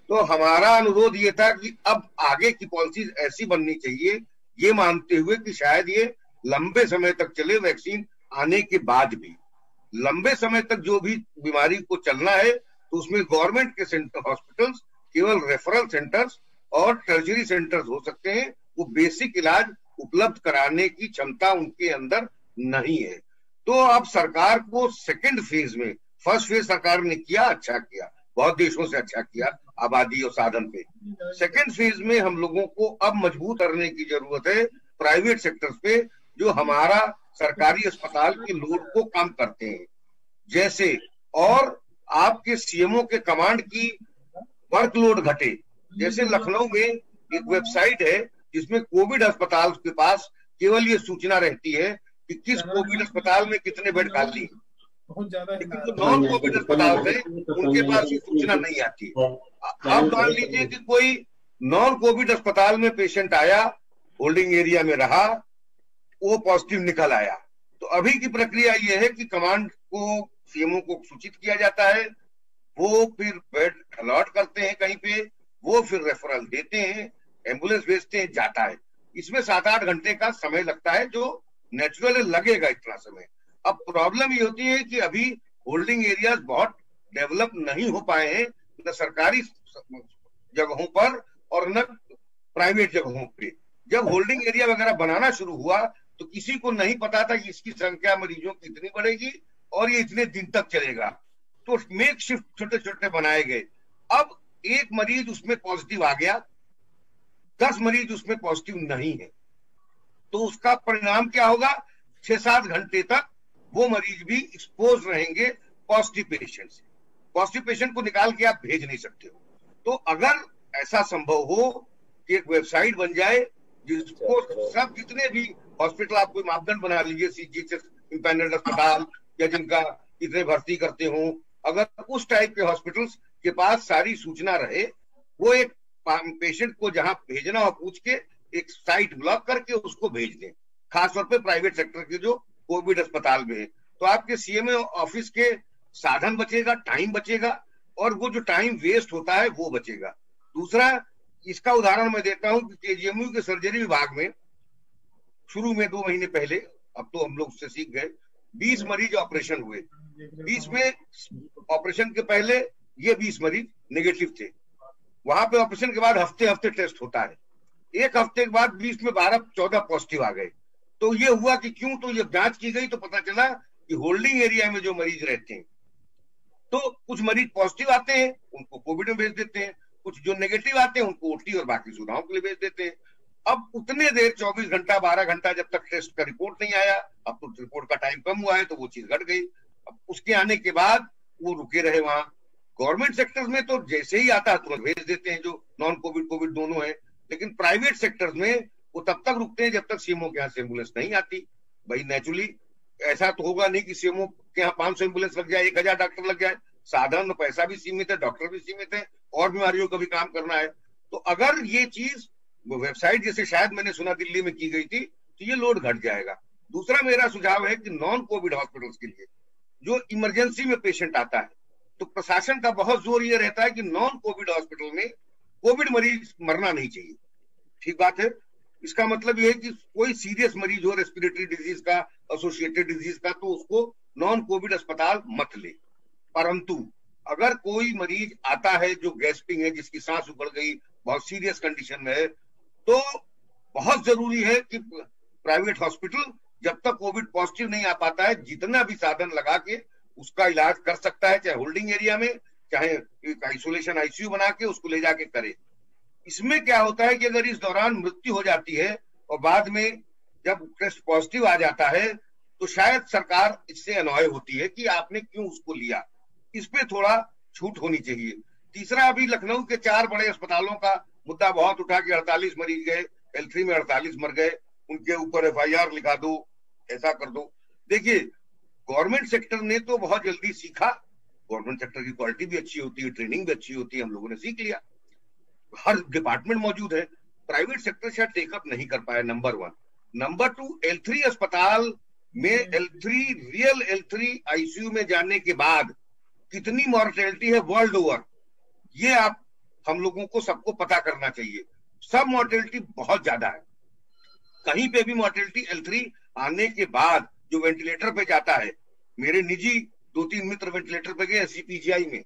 तो हमारा अनुरोध ये था कि अब आगे की पॉलिसीज ऐसी बननी चाहिए, ये मानते हुए कि शायद ये लंबे समय तक चले, वैक्सीन आने के बाद भी लंबे समय तक जो भी बीमारी को चलना है, तो उसमें गवर्नमेंट के सेंटर हॉस्पिटल्स केवल रेफरल सेंटर्स और टर्शरी सेंटर्स हो सकते हैं। वो बेसिक इलाज उपलब्ध कराने की क्षमता उनके अंदर नहीं है। तो अब सरकार को सेकंड फेज में, फर्स्ट फेज सरकार ने किया, अच्छा किया, बहुत देशों से अच्छा किया आबादी और साधन पे। सेकंड फेज में हम लोगों को अब मजबूत करने की जरूरत है प्राइवेट सेक्टर्स पे, जो हमारा सरकारी अस्पताल के लोड को कम करते हैं। जैसे, और आपके CMO के कमांड की वर्कलोड घटे। जैसे लखनऊ में एक वेबसाइट है जिसमें कोविड अस्पताल के पास केवल ये सूचना रहती है कि किस कोविड अस्पताल में कितने बेड खाली हैं, लेकिन जो नॉन कोविड अस्पताल है उनके पास ये सूचना नहीं आती। अब मान लीजिए कि कोई नॉन कोविड अस्पताल में पेशेंट आया, होल्डिंग एरिया में रहा, वो पॉजिटिव निकल आया, तो अभी की प्रक्रिया ये है कि कमांड को, CMO को सूचित किया जाता है, वो फिर बेड अलॉट करते हैं कहीं पे, वो फिर रेफरल देते हैं, एम्बुलेंस भेजते हैं, जाता है। इसमें 7-8 घंटे का समय लगता है, जो नेचुरली लगेगा इतना समय। अब प्रॉब्लम ये होती है कि अभी होल्डिंग एरियाज बहुत डेवलप नहीं हो पाए हैं, न सरकारी जगहों पर और न प्राइवेट जगहों पे। जब होल्डिंग एरिया वगैरह बनाना शुरू हुआ तो किसी को नहीं पता था कि इसकी संख्या मरीजों की इतनी बढ़ेगी और ये इतने दिन तक चलेगा। तो मेक शिफ्ट छोटे छोटे बनाए गए। अब एक मरीज उसमें पॉजिटिव आ गया, 10 मरीज उसमें पॉजिटिव नहीं है, तो उसका परिणाम क्या होगा? 6-7 घंटे तक वो मरीज भी एक्सपोज रहेंगे पॉजिटिव पेशेंट से। पॉजिटिव पेशेंट को निकाल के आप भेज नहीं सकते हो। तो अगर ऐसा संभव हो कि एक वेबसाइट बन जाए जिसको सब, जितने भी हॉस्पिटल, आप कोई मापदंड बना लीजिए, CGHS इंपैनल्ड अस्पताल या जिनका इतने भर्ती करते हो, अगर उस टाइप के हॉस्पिटल्स के पास सारी सूचना रहे, वो एक पेशेंट को जहां भेजना हो पूछ के एक साइट ब्लॉक करके उसको भेज दें, खासतौर पे प्राइवेट सेक्टर के जो कोविड अस्पताल में है, तो आपके CMO ऑफिस के साधन बचेगा, टाइम बचेगा, और वो जो टाइम वेस्ट होता है वो बचेगा। दूसरा, इसका उदाहरण मैं देता हूं कि KGMU के सर्जरी विभाग में शुरू में 2 महीने पहले, अब तो हम लोग उससे सीख गए, 20 मरीज ऑपरेशन हुए। 20 में ऑपरेशन के पहले ये 20 मरीज नेगेटिव थे। वहां पे ऑपरेशन के बाद हफ्ते हफ्ते टेस्ट होता है। एक हफ्ते के बाद 20 में 12-14 पॉजिटिव आ गए। तो ये हुआ कि क्यों? तो ये जांच की गई तो पता चला कि होल्डिंग एरिया में जो मरीज रहते हैं, तो कुछ मरीज पॉजिटिव आते हैं, उनको कोविड में भेज देते हैं, कुछ जो नेगेटिव आते हैं उनको OT और बाकी सुविधाओं के लिए भेज देते हैं। अब उतने देर 24 घंटा 12 घंटा जब तक टेस्ट का रिपोर्ट नहीं आया, अब तो रिपोर्ट का टाइम कम हुआ है तो वो चीज घट गई। अब उसके आने के बाद वो रुके रहे वहां। गवर्नमेंट सेक्टर्स में तो जैसे ही आता है तुरंत भेज देते हैं, जो नॉन कोविड कोविड दोनों है, लेकिन प्राइवेट सेक्टर्स में वो तब तक रुकते हैं जब तक CMO के यहाँ से एम्बुलेंस नहीं आती। भाई नेचुरली ऐसा तो होगा नहीं कि सीएमओ के यहाँ 500 एम्बुलेंस लग जाए, 1000 डॉक्टर लग जाए। साधन, पैसा भी सीमित है, डॉक्टर भी सीमित है, और बीमारियों का भी काम करना है। तो अगर ये चीज वेबसाइट जैसे शायद मैंने सुना दिल्ली में की गई थी, तो ये लोड घट जाएगा। दूसरा मेरा सुझाव है कि नॉन कोविड हॉस्पिटल्स के लिए जो इमरजेंसी में पेशेंट आता है, तो प्रशासन का बहुत जोर ये रहता है कि नॉन कोविड हॉस्पिटल में कोविड मरीज मरना नहीं चाहिए। ठीक बात है। इसका मतलब ये है कि कोई सीरियस मरीज हो रेस्पिरेटरी डिजीज का, एसोसिएटेड डिजीज का, तो उसको नॉन कोविड अस्पताल मत ले। परंतु अगर कोई मरीज आता है जो गैस्पिंग है, जिसकी सांस उखड़ गई, बहुत सीरियस कंडीशन में है, तो बहुत जरूरी है कि प्राइवेट हॉस्पिटल जब तक कोविड पॉजिटिव नहीं आ पाता है, जितना भी साधन लगा के उसका इलाज कर सकता है, चाहे होल्डिंग एरिया में, चाहे आइसोलेशन आईसीयू बना के उसको ले जाके करे। इसमें क्या होता है कि अगर इस दौरान मृत्यु हो जाती है और बाद में जब टेस्ट पॉजिटिव आ जाता है, तो शायद सरकार इससे अनॉय होती है कि आपने क्यों उसको लिया। इस पे थोड़ा छूट होनी चाहिए। तीसरा, अभी लखनऊ के 4 बड़े अस्पतालों का मुद्दा बहुत उठा के 48 मरीज गए, L3 में 48 मर गए, उनके ऊपर FIR लिखा दो, ऐसा कर दो। देखिए, गवर्नमेंट सेक्टर ने तो बहुत जल्दी सीखा, गवर्नमेंट सेक्टर की क्वालिटी भी अच्छी होती है, ट्रेनिंग भी अच्छी होती है, हम लोगों ने सीख लिया, हर डिपार्टमेंट मौजूद है। प्राइवेट सेक्टर शायद टेकअप नहीं कर पाया, नंबर 1। नंबर 2, L3 अस्पताल में रियल L3 आईसीयू में जाने के बाद कितनी मॉर्टेलिटी है वर्ल्ड ओवर, ये आप हम लोगों को सबको पता करना चाहिए। सब मॉर्टेलिटी बहुत ज्यादा है। कहीं पे भी मॉर्टेलिटी L3 आने के बाद जो वेंटिलेटर पे जाता है, मेरे निजी 2-3 मित्र वेंटिलेटर पे गए SGPGI में।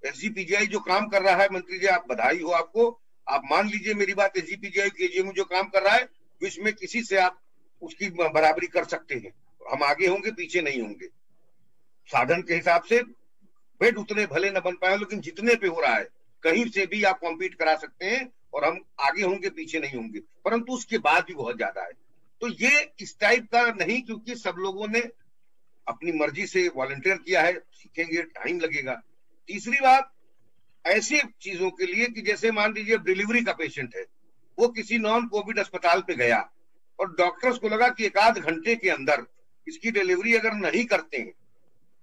SGPGI जो काम कर रहा है, मंत्री जी आप बधाई हो आपको, आप मान लीजिए मेरी बात, SGPGI KGM जो काम कर रहा है, विश्व में किसी से आप उसकी बराबरी कर सकते हैं। हम आगे होंगे, पीछे नहीं होंगे। साधन के हिसाब से बेड उतने भले न बन पाए, लेकिन जितने पे हो रहा है कहीं से भी आप कॉम्पीट करा सकते हैं, और हम आगे होंगे, पीछे नहीं होंगे। परंतु उसके बाद भी बहुत ज्यादा है। तो ये इस टाइप का नहीं, क्योंकि सब लोगों ने अपनी मर्जी से वॉलंटियर किया है, सीखेंगे, टाइम लगेगा। तीसरी बात, ऐसी चीजों के लिए कि जैसे मान लीजिए डिलीवरी का पेशेंट है, वो किसी नॉन कोविड अस्पताल पे गया और डॉक्टर्स को लगा कि 1-8 घंटे के अंदर इसकी डिलीवरी अगर नहीं करते हैं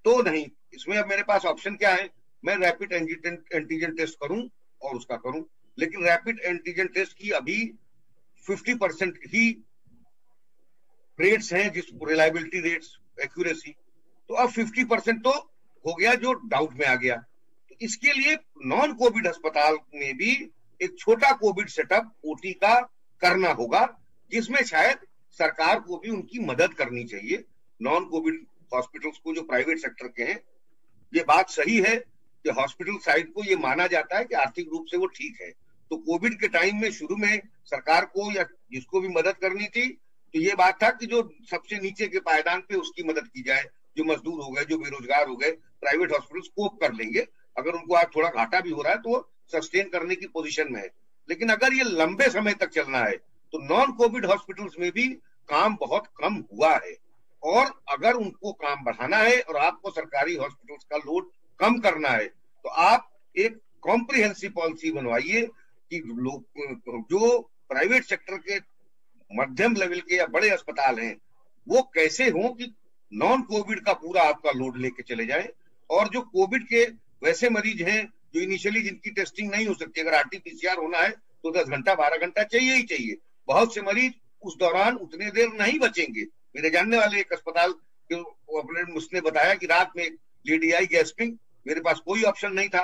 तो नहीं। इसमें अब मेरे पास ऑप्शन क्या है, मैं रैपिड एंटीजन टेस्ट करूं और उसका करूं, लेकिन रैपिड एंटीजन टेस्ट की अभी 50% ही रेट्स हैं, जिस रिलायबिलिटी रेट्स, एक्यूरेसी, तो अब 50% तो हो गया जो डाउट में आ गया। तो इसके लिए नॉन कोविड अस्पताल में भी एक छोटा कोविड सेटअप OT का करना होगा, जिसमें शायद सरकार को भी उनकी मदद करनी चाहिए। नॉन कोविड हॉस्पिटल्स को जो प्राइवेट सेक्टर के हैं, ये बात सही है कि हॉस्पिटल साइड को ये माना जाता है कि आर्थिक रूप से वो ठीक है। तो कोविड के टाइम में शुरू में सरकार को या जिसको भी मदद करनी थी, तो ये बात था कि जो सबसे नीचे के पायदान पे उसकी मदद की जाए। जो मजदूर हो गए, जो बेरोजगार हो गए, प्राइवेट हॉस्पिटल्स कोप कर लेंगे। अगर उनको आज थोड़ा घाटा भी हो रहा है तो वो सस्टेन करने की पोजीशन में है। लेकिन अगर ये लंबे समय तक चलना है तो नॉन कोविड हॉस्पिटल्स में भी काम बहुत कम हुआ है, और अगर उनको काम बढ़ाना है और आपको सरकारी हॉस्पिटल्स का लोड कम करना है, तो आप एक कॉम्प्रिहेंसिव पॉलिसी बनवाइए कि लोग जो प्राइवेट सेक्टर के मध्यम लेवल के या बड़े अस्पताल हैं, वो कैसे हों कि नॉन कोविड का पूरा आपका लोड लेके चले जाए, और जो कोविड के वैसे मरीज हैं जो इनिशियली जिनकी टेस्टिंग नहीं हो सकती, अगर RT-PCR होना है तो 10 घंटा 12 घंटा चाहिए ही चाहिए। बहुत से मरीज उस दौरान उतने देर नहीं बचेंगे। मेरे जानने वाले एक अस्पताल के ऑपरेटर उसने बताया कि रात में लेडी आई गैस्पिंग, मेरे पास कोई ऑप्शन नहीं था,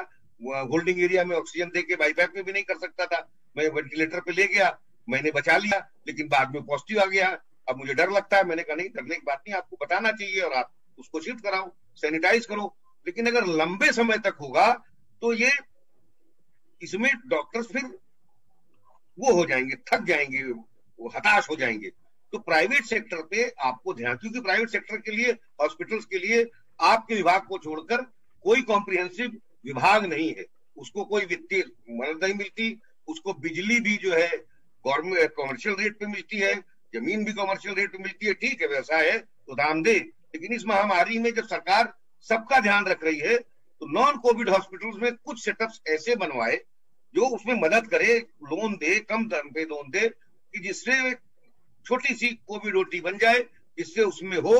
होल्डिंग एरिया में ऑक्सीजन देके बाईपैक में भी नहीं कर सकता था, मैं वेंटिलेटर पे ले गया, मैंने बचा लिया, लेकिन बाद में पॉजिटिव आ गया। अब मुझे डर लगता है। मैंने कहा नहीं, डरने की बात नहीं, आपको बताना चाहिए और आप उसको शिफ्ट कराओ, सैनिटाइज करो। लेकिन अगर लंबे समय तक होगा तो ये इसमें डॉक्टर्स फिर वो हो जाएंगे, थक जाएंगे, वो हताश हो जाएंगे। तो प्राइवेट सेक्टर पे आपको ध्यान, क्योंकि प्राइवेट सेक्टर के लिए, हॉस्पिटल्स के लिए आपके विभाग को छोड़कर कोई कॉम्प्रिहेंसिव विभाग नहीं है, उसको कोई वित्तीय मदद नहीं मिलती, उसको बिजली भी जो है गवर्नमेंट कॉमर्शियल रेट पे मिलती है, जमीन भी कॉमर्शियल रेट पे मिलती है। ठीक है, व्यवसाय है तो दाम दे, लेकिन इस महामारी में जब सरकार सबका ध्यान रख रही है तो नॉन कोविड हॉस्पिटल्स में कुछ सेटअप्स ऐसे बनवाए जो उसमें मदद करे, लोन दे, कम दर पे लोन दे, कि जिससे छोटी सी कोविड OT बन जाए, जिससे उसमें हो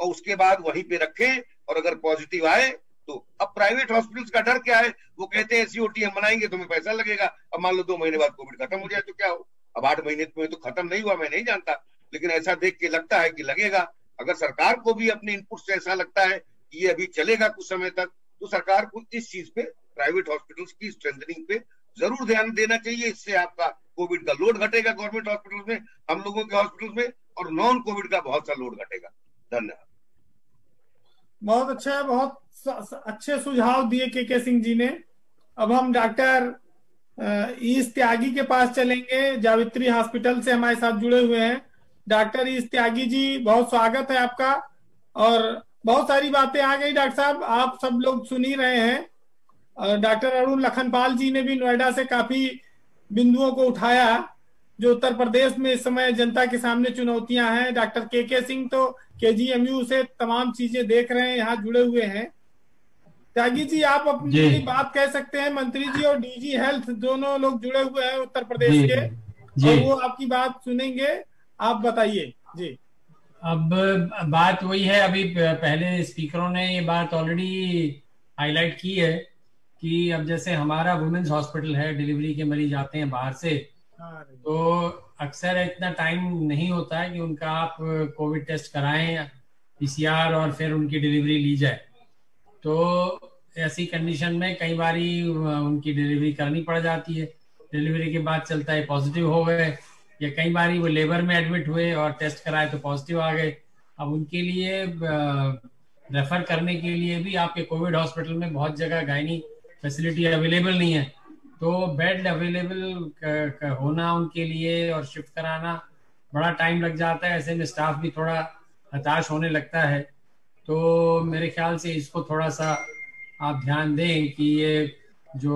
और उसके बाद वहीं पे रखें, और अगर पॉजिटिव आए तो अब प्राइवेट हॉस्पिटल्स का डर क्या है, वो कहते हैं सीओटी हम बनाएंगे तुम्हें पैसा लगेगा। अब मान लो 2 महीने बाद कोविड खत्म हो जाए तो क्या हो, अब 8 महीने में तो खत्म नहीं हुआ, मैं नहीं जानता, लेकिन ऐसा देख के लगता है कि लगेगा। अगर सरकार को भी अपने इनपुट से ऐसा लगता है कि ये अभी चलेगा कुछ समय तक, तो सरकार को इस चीज पे, प्राइवेट हॉस्पिटल्स की स्ट्रेंथनिंग पे जरूर ध्यान देना चाहिए। इससे आपका कोविड का लोड घटेगा गवर्नमेंट हॉस्पिटल्स में, हम लोगों के हॉस्पिटल्स में, और नॉन कोविड का बहुत सा लोड घटेगा। धन्यवाद। बहुत अच्छा, बहुत अच्छे सुझाव दिए के सिंह जी ने। अब हम डॉक्टर ईस त्यागी के पास चलेंगे, जावित्री हॉस्पिटल से हमारे साथ जुड़े हुए हैं। डॉक्टर ईस त्यागी जी, बहुत स्वागत है आपका। और बहुत सारी बातें आ गई डॉक्टर साहब, आप सब लोग सुन ही रहे हैं। डॉक्टर अरुण लखनपाल जी ने भी नोएडा से काफी बिंदुओं को उठाया जो उत्तर प्रदेश में इस समय जनता के सामने चुनौतियां हैं। डॉक्टर के सिंह तो केजीएमयू से तमाम चीजें देख रहे हैं, यहाँ जुड़े हुए हैं। त्यागी जी, आप अपनी बात कह सकते हैं। मंत्री जी और डीजी हेल्थ दोनों लोग जुड़े हुए हैं उत्तर प्रदेश के, और वो आपकी बात सुनेंगे। आप बताइए जी। अब बात वही है, अभी पहले स्पीकरों ने ये बात ऑलरेडी हाईलाइट की है कि अब जैसे हमारा वुमेन्स हॉस्पिटल है, डिलीवरी के मरीज आते हैं बाहर से, तो अक्सर इतना टाइम नहीं होता है कि उनका आप कोविड टेस्ट कराएं, पीसीआर, और फिर उनकी डिलीवरी ली जाए। तो ऐसी कंडीशन में कई बारी उनकी डिलीवरी करनी पड़ जाती है। डिलीवरी के बाद चलता है पॉजिटिव हो गए, या कई बारी वो लेबर में एडमिट हुए और टेस्ट कराए तो पॉजिटिव आ गए। अब उनके लिए रेफर करने के लिए भी आपके कोविड हॉस्पिटल में बहुत जगह गायनी फैसिलिटी अवेलेबल नहीं है, तो बेड अवेलेबल होना उनके लिए और शिफ्ट कराना बड़ा टाइम लग जाता है। ऐसे में स्टाफ भी थोड़ा हताश होने लगता है। तो मेरे ख्याल से इसको थोड़ा सा आप ध्यान दें कि ये जो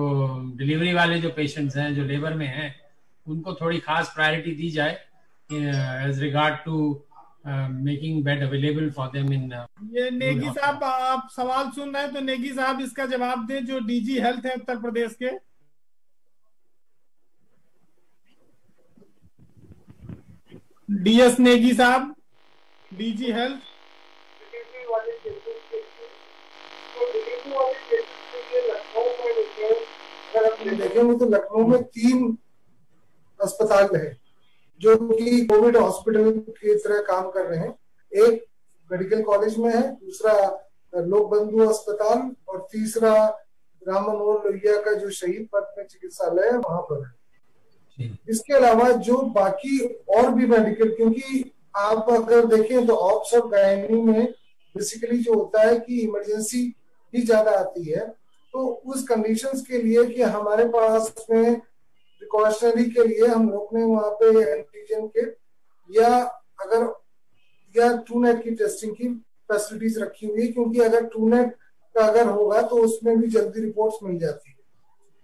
डिलीवरी वाले जो पेशेंट्स हैं, जो लेबर में हैं, उनको थोड़ी खास प्रायोरिटी दी जाए as regard to making bed available for them in. ये नेगी साहब, आप सवाल सुन रहे हैं तो नेगी साहब इसका जवाब दें, जो डीजी हेल्थ है उत्तर प्रदेश के। डीएस नेगी साहब, डीजी हेल्थ। देखेंगे तो लखनऊ में 3 अस्पताल है जो कि कोविड हॉस्पिटल की तरह काम कर रहे हैं। एक मेडिकल कॉलेज में है, दूसरा लोक बंधु अस्पताल, और तीसरा राम मनोहर लोहिया का जो शहीद पथ में चिकित्सालय है वहां पर है। इसके अलावा जो बाकी और भी मेडिकल, क्योंकि आप अगर देखें तो ऑप्स और गायनी में बेसिकली जो होता है कि इमरजेंसी ही ज्यादा आती है, तो उस कंडीशंस के लिए कि हमारे पास में प्रिकॉशनरी के लिए हम लोग ने वहाँ पे एंटीजन के या ट्रूनेट की टेस्टिंग की फैसिलिटीज रखी हुई है, क्योंकि अगर ट्रूनेट का अगर होगा तो उसमें भी जल्दी रिपोर्ट्स मिल जाती है।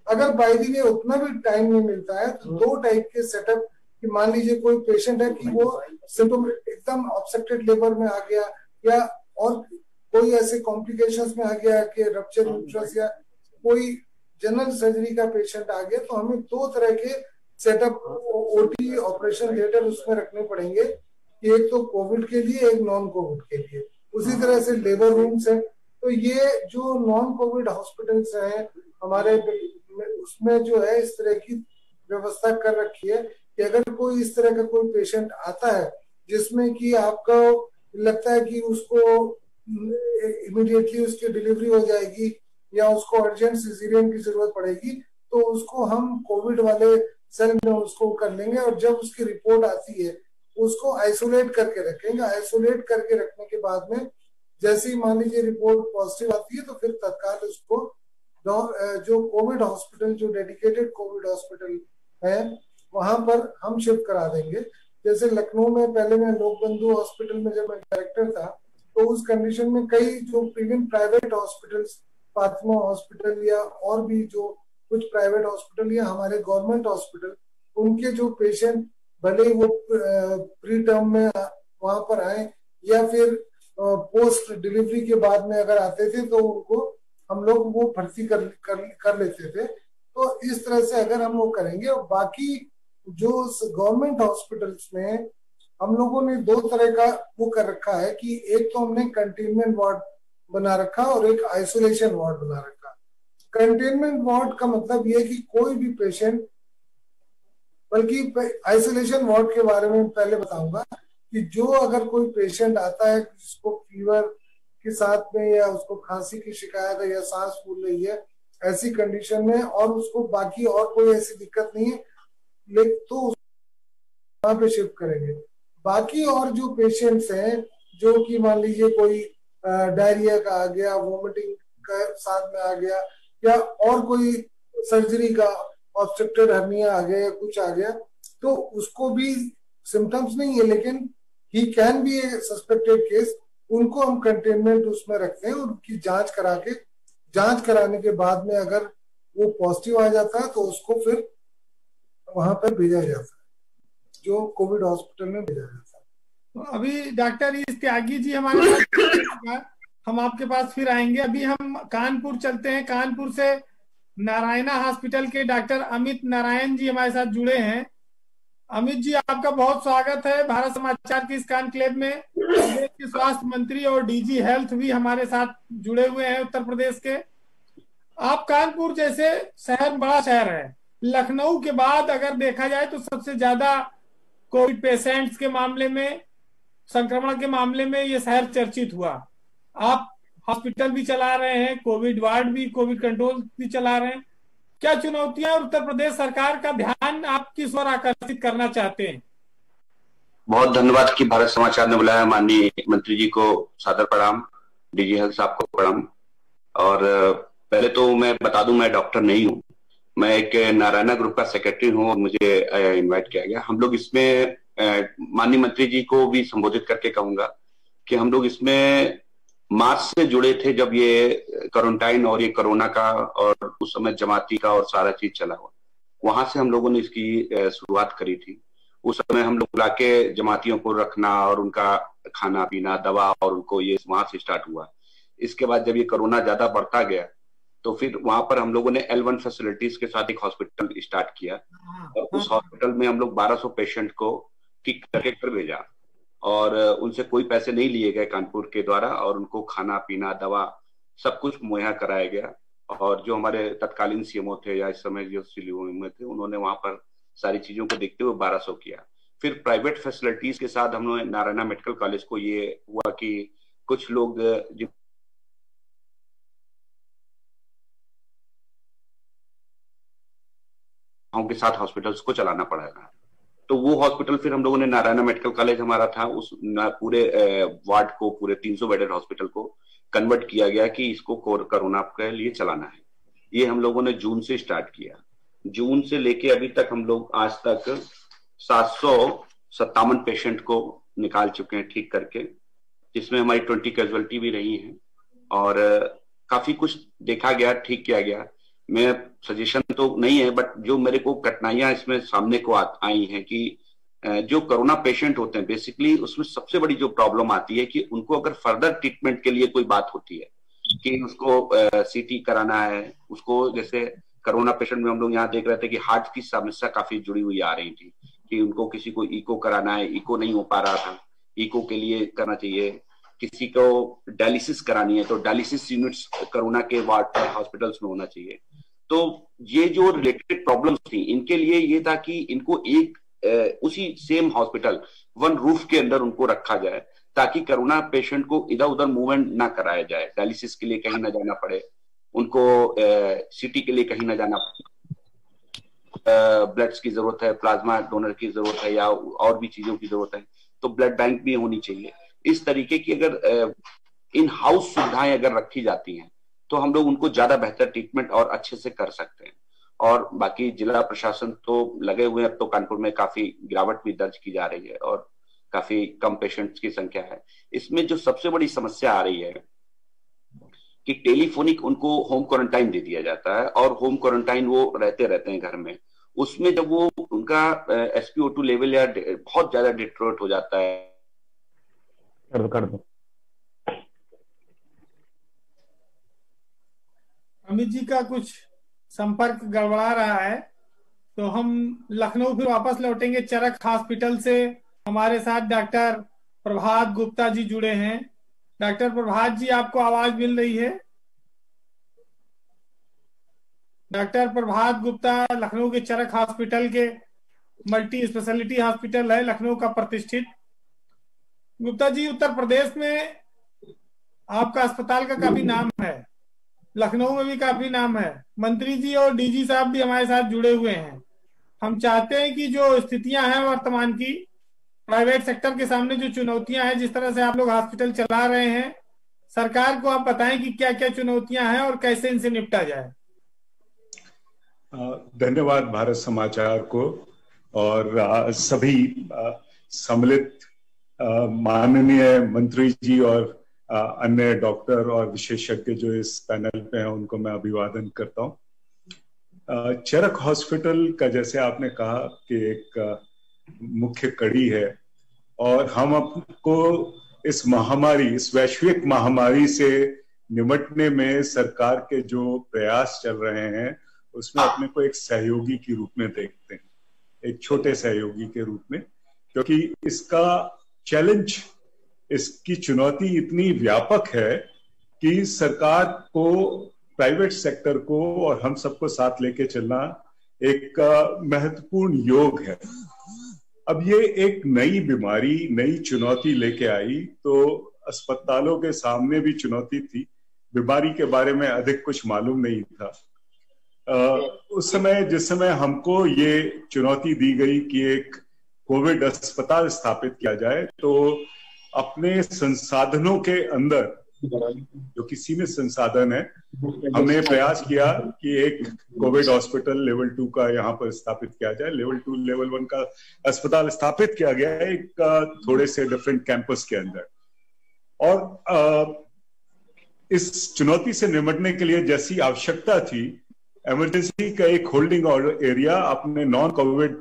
अगर बाय द वे उतना भी टाइम नहीं मिलता है तो 2 टाइप के सेटअप, कि मान लीजिए कोई पेशेंट है कि वो सिम्टम एकदम ऑब्स्ट्रक्टेड लेबर में आ गया, या और कोई ऐसे कॉम्प्लिकेशंस में आ गया कि रप्चर यूट्रस या कोई जनरल सर्जरी का पेशेंट आ गया, तो हमें 2 तरह के सेटअप ओटी ऑपरेशन थिएटर उसमें रखने पड़ेंगे, कि एक तो कोविड के लिए, एक नॉन कोविड के लिए। उसी तरह से लेबर रूम्स है। तो ये जो नॉन कोविड हॉस्पिटल्स हैं हमारे, उसमें जो है इस तरह की व्यवस्था कर रखी है कि अगर कोई इस तरह का कोई पेशेंट आता है जिसमें कि आपको लगता है कि उसको इमीडिएटली उसकी डिलीवरी हो जाएगी या उसको अर्जेंट सिजेरियन की जरूरत पड़ेगी, तो उसको हम कोविड वाले सेल में उसको कर लेंगे, और जब उसकी रिपोर्ट आती है उसको आइसोलेट करके रखेंगे। आइसोलेट करके रखने के बाद में जैसे ही मान लीजिए रिपोर्ट पॉजिटिव आती है तो फिर तत्काल उसको जो कोविड हॉस्पिटल, जो डेडिकेटेड कोविड हॉस्पिटल है, वहां पर हम शिफ्ट करा देंगे। जैसे लखनऊ में पहले मैं लोक बंधु हॉस्पिटल में जब मैं डायरेक्टर था, तो उस कंडीशन में कई जो even private hospitals, Fatima hospital या और भी जो कुछ प्राइवेट हॉस्पिटल या हमारे गवर्नमेंट हॉस्पिटल, उनके जो पेशेंट भले वो प्री टर्म में वहां पर आए या फिर पोस्ट डिलीवरी के बाद में अगर आते थे, तो उनको हम लोग वो भर्ती कर लेते थे। तो इस तरह से अगर हम वो करेंगे, और बाकी जो गवर्नमेंट हॉस्पिटल्स में हम लोगों ने दो तरह का वो कर रखा है कि एक तो हमने कंटेनमेंट वार्ड बना रखा और एक आइसोलेशन वार्ड बना रखा। कंटेनमेंट वार्ड का मतलब ये है कि कोई भी पेशेंट, बल्कि आइसोलेशन वार्ड के बारे में पहले बताऊंगा कि जो अगर कोई पेशेंट आता है जिसको फीवर के साथ में या उसको खांसी की शिकायत है या सांस फूल रही है, ऐसी कंडीशन में और उसको बाकी और कोई ऐसी दिक्कत नहीं है तो वहां पे शिफ्ट करेंगे। बाकी और जो पेशेंट्स हैं जो कि मान लीजिए कोई डायरिया का आ गया, वोमिटिंग का साथ में आ गया, या और कोई सर्जरी का ऑब्स्ट्रक्टेड हर्निया आ गया या कुछ आ गया, तो उसको भी सिम्टम्स नहीं है लेकिन he can be A suspected case, उनको हम कंटेनमेंट उसमें रखते हैं। उनकी जांच करा के, जांच कराने के बाद में अगर वो पॉजिटिव आ जाता है तो उसको फिर वहां पर भेजा जाता है, जो कोविड हॉस्पिटल में भेजा जाता है। तो अभी डॉक्टर त्यागी जी हमारे पास, हम आपके पास फिर आएंगे। अभी हम कानपुर चलते हैं। कानपुर से नारायणा हॉस्पिटल के डॉक्टर अमित नारायण जी हमारे साथ जुड़े हैं। अमित जी, आपका बहुत स्वागत है भारत समाचार के इस कॉन्क्लेव में। प्रदेश के स्वास्थ्य मंत्री और डीजी हेल्थ भी हमारे साथ जुड़े हुए हैं उत्तर प्रदेश के। आप कानपुर जैसे शहर, बड़ा शहर है, लखनऊ के बाद अगर देखा जाए तो सबसे ज्यादा कोविड पेशेंट्स के मामले में, संक्रमण के मामले में ये शहर चर्चित हुआ। आप हॉस्पिटल भी चला रहे हैं, कोविड वार्ड भी, कोविड कंट्रोल भी चला रहे हैं। क्या चुनौतियां और उत्तर प्रदेश सरकार का ध्यान आप किस ओर आकर्षित करना चाहते हैं? बहुत धन्यवाद कि भारत समाचार ने बुलाया। माननीय मंत्री जी को सादर प्रणाम, डीजी हेल्थ साहब को प्रणाम। और पहले तो मैं बता दूं, मैं डॉक्टर नहीं हूं, मैं एक नारायणा ग्रुप का सेक्रेटरी हूं और मुझे इनवाइट किया गया। हम लोग इसमें माननीय मंत्री जी को भी संबोधित करके कहूंगा कि हम लोग इसमें मार्च से जुड़े थे जब ये क्वारंटाइन और ये कोरोना का और उस समय जमाती का और सारा चीज चला हुआ, वहां से हम लोगों ने इसकी शुरुआत करी थी। उस समय हम लोग बुला के जमातियों को रखना और उनका खाना पीना, दवा, और उनको ये वहां से स्टार्ट हुआ। इसके बाद जब ये कोरोना ज्यादा बढ़ता गया तो फिर वहां पर हम लोगों ने L1 फैसिलिटीज के साथ एक हॉस्पिटल स्टार्ट किया और उस हॉस्पिटल में हम लोग 1200 पेशेंट को ठीक करके कर भेजा और उनसे कोई पैसे नहीं लिए गए कानपुर के द्वारा, और उनको खाना पीना, दवा, सब कुछ मुहैया कराया गया। और जो हमारे तत्कालीन सीएमओ थे या इस समय जो सीएमओ में थे, उन्होंने वहां पर सारी चीजों को देखते हुए 1200 किया। फिर प्राइवेट फैसिलिटीज के साथ हम लोग नारायणा मेडिकल कॉलेज को ये हुआ कि कुछ लोग के साथ हॉस्पिटल्स को चलाना पड़ेगा, तो वो हॉस्पिटल फिर हम लोगों ने, नारायणा मेडिकल कॉलेज हमारा था, उस पूरे वार्ड को, पूरे 300 बेडेड हॉस्पिटल को कन्वर्ट किया गया कि इसको कोरोना के लिए चलाना है। ये हम लोगों ने जून से स्टार्ट किया। जून से लेके अभी तक हम लोग आज तक 757 पेशेंट को निकाल चुके हैं ठीक करके, जिसमें हमारी 20 कैजुअलिटी भी रही है और काफी कुछ देखा गया, ठीक किया गया। मैं सजेशन तो नहीं है, बट जो मेरे को कठिनाइयां इसमें सामने को आई हैं कि जो कोरोना पेशेंट होते हैं बेसिकली, उसमें सबसे बड़ी जो प्रॉब्लम आती है कि उनको अगर फर्दर ट्रीटमेंट के लिए कोई बात होती है कि उसको सीटी कराना है, उसको जैसे कोरोना पेशेंट में हम लोग यहाँ देख रहे थे कि हार्ट की समस्या काफी जुड़ी हुई आ रही थी कि उनको किसी को इको कराना है, इको नहीं हो पा रहा था, इको के लिए करना चाहिए, किसी को डायलिसिस करानी है तो डायलिसिस यूनिट्स कोरोना के वार्ड हॉस्पिटल्स में होना चाहिए। तो ये जो रिलेटेड प्रॉब्लम्स थी, इनके लिए ये था कि इनको एक उसी सेम हॉस्पिटल, वन रूफ के अंदर उनको रखा जाए ताकि कोरोना पेशेंट को इधर उधर मूवमेंट ना कराया जाए, डायलिसिस के लिए कहीं ना जाना पड़े, उनको सीटी के लिए कहीं ना जाना पड़े, ब्लड्स की जरूरत है, प्लाज्मा डोनर की जरूरत है या और भी चीजों की जरूरत है तो ब्लड बैंक भी होनी चाहिए। इस तरीके की अगर इन हाउस सुविधाएं अगर रखी जाती हैं तो हम लोग उनको ज्यादा बेहतर ट्रीटमेंट और अच्छे से कर सकते हैं। और बाकी जिला प्रशासन तो लगे हुए हैं, अब तो कानपुर में काफी गिरावट भी दर्ज की जा रही है और काफी कम पेशेंट्स की संख्या है। इसमें जो सबसे बड़ी समस्या आ रही है कि टेलीफोनिक उनको होम क्वारंटाइन दे दिया जाता है और होम क्वारंटाइन वो रहते हैं घर में। उसमें जब वो उनका SpO2 लेवल या बहुत ज्यादा डिट्रोट हो जाता है, कर दो। अमित जी का कुछ संपर्क गड़बड़ा रहा है, तो हम लखनऊ फिर वापस लौटेंगे। चरक हॉस्पिटल से हमारे साथ डॉक्टर प्रभात गुप्ता जी जुड़े हैं। डॉक्टर प्रभात जी, आपको आवाज मिल रही है? डॉक्टर प्रभात गुप्ता लखनऊ के चरक हॉस्पिटल के मल्टी स्पेशलिटी हॉस्पिटल है लखनऊ का प्रतिष्ठित। गुप्ता जी, उत्तर प्रदेश में आपका अस्पताल का काफी नाम है, लखनऊ में भी काफी नाम है। मंत्री जी और डीजी साहब भी हमारे साथ जुड़े हुए हैं। हम चाहते हैं कि जो स्थितियां हैं वर्तमान की, प्राइवेट सेक्टर के सामने जो चुनौतियां हैं, जिस तरह से आप लोग हॉस्पिटल चला रहे हैं, सरकार को आप बताएं कि क्या क्या चुनौतियां हैं और कैसे इनसे निपटा जाए। धन्यवाद भारत समाचार को और सभी सम्मिलित माननीय मंत्री जी और अन्य डॉक्टर और विशेषज्ञ जो इस पैनल पे हैं, उनको मैं अभिवादन करता हूं। चरक हॉस्पिटल का, जैसे आपने कहा, कि एक मुख्य कड़ी है और हम आपको इस महामारी, इस वैश्विक महामारी से निपटने में सरकार के जो प्रयास चल रहे हैं उसमें अपने को एक सहयोगी के रूप में देखते हैं, एक छोटे सहयोगी के रूप में, क्योंकि इसका चैलेंज, इसकी चुनौती इतनी व्यापक है कि सरकार को, प्राइवेट सेक्टर को और हम सबको साथ लेके चलना एक महत्वपूर्ण योग है। अब ये एक नई बीमारी, नई चुनौती लेके आई, तो अस्पतालों के सामने भी चुनौती थी। बीमारी के बारे में अधिक कुछ मालूम नहीं था। उस समय, जिस समय हमको ये चुनौती दी गई कि एक कोविड अस्पताल स्थापित किया जाए, तो अपने संसाधनों के अंदर, जो कि सीमित संसाधन है, हमने प्रयास किया कि एक कोविड हॉस्पिटल लेवल 2 का यहाँ पर स्थापित किया जाए। लेवल 2, लेवल 1 का अस्पताल स्थापित किया गया है एक थोड़े से डिफरेंट कैंपस के अंदर। और इस चुनौती से निपटने के लिए जैसी आवश्यकता थी, इमरजेंसी का एक होल्डिंग एरिया अपने नॉन कोविड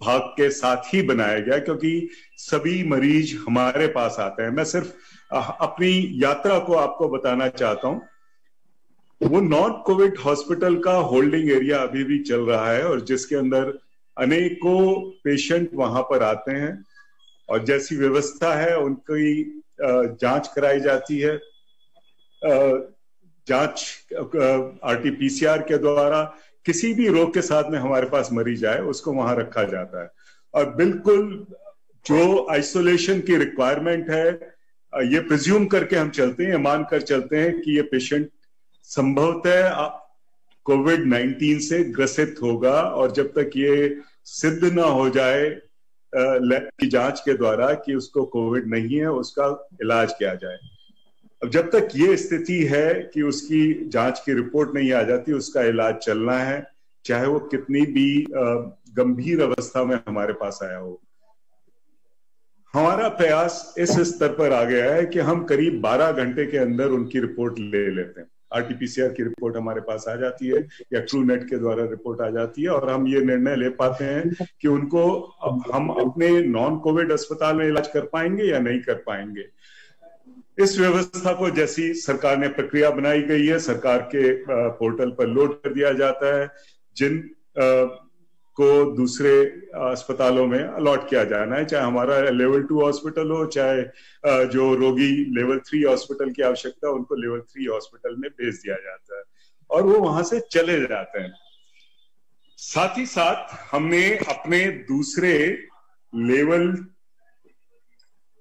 भाग के साथ ही बनाया गया, क्योंकि सभी मरीज हमारे पास आते हैं। मैं सिर्फ अपनी यात्रा को आपको बताना चाहता हूं। वो नॉन कोविड हॉस्पिटल का होल्डिंग एरिया अभी भी चल रहा है और जिसके अंदर अनेकों पेशेंट वहां पर आते हैं और जैसी व्यवस्था है उनकी जांच कराई जाती है। जांच RT-PCR के द्वारा किसी भी रोग के साथ में हमारे पास मरीज आए उसको वहां रखा जाता है। और बिल्कुल जो आइसोलेशन की रिक्वायरमेंट है, ये प्रिज्यूम करके हम चलते हैं, मानकर चलते हैं कि ये पेशेंट संभवतः कोविड-19 से ग्रसित होगा, और जब तक ये सिद्ध ना हो जाए लैब की जांच के द्वारा कि उसको कोविड नहीं है, उसका इलाज किया जाए। अब जब तक ये स्थिति है कि उसकी जांच की रिपोर्ट नहीं आ जाती, उसका इलाज चलना है, चाहे वो कितनी भी गंभीर अवस्था में हमारे पास आया हो। हमारा प्रयास इस स्तर पर आ गया है कि हम करीब 12 घंटे के अंदर उनकी रिपोर्ट ले लेते हैं। RT-PCR की रिपोर्ट हमारे पास आ जाती है या TrueNet के द्वारा रिपोर्ट आ जाती है, और हम ये निर्णय ले पाते हैं कि उनको हम अपने नॉन कोविड अस्पताल में इलाज कर पाएंगे या नहीं कर पाएंगे। इस व्यवस्था को जैसी सरकार ने प्रक्रिया बनाई गई है, सरकार के पोर्टल पर लोड कर दिया जाता है। जिन को दूसरे अस्पतालों में अलॉट किया जाना है, चाहे हमारा लेवल 2 हॉस्पिटल हो, चाहे जो रोगी लेवल 3 हॉस्पिटल की आवश्यकता, उनको लेवल 3 हॉस्पिटल में भेज दिया जाता है और वो वहां से चले जाते हैं। साथ ही साथ हमने अपने दूसरे लेवल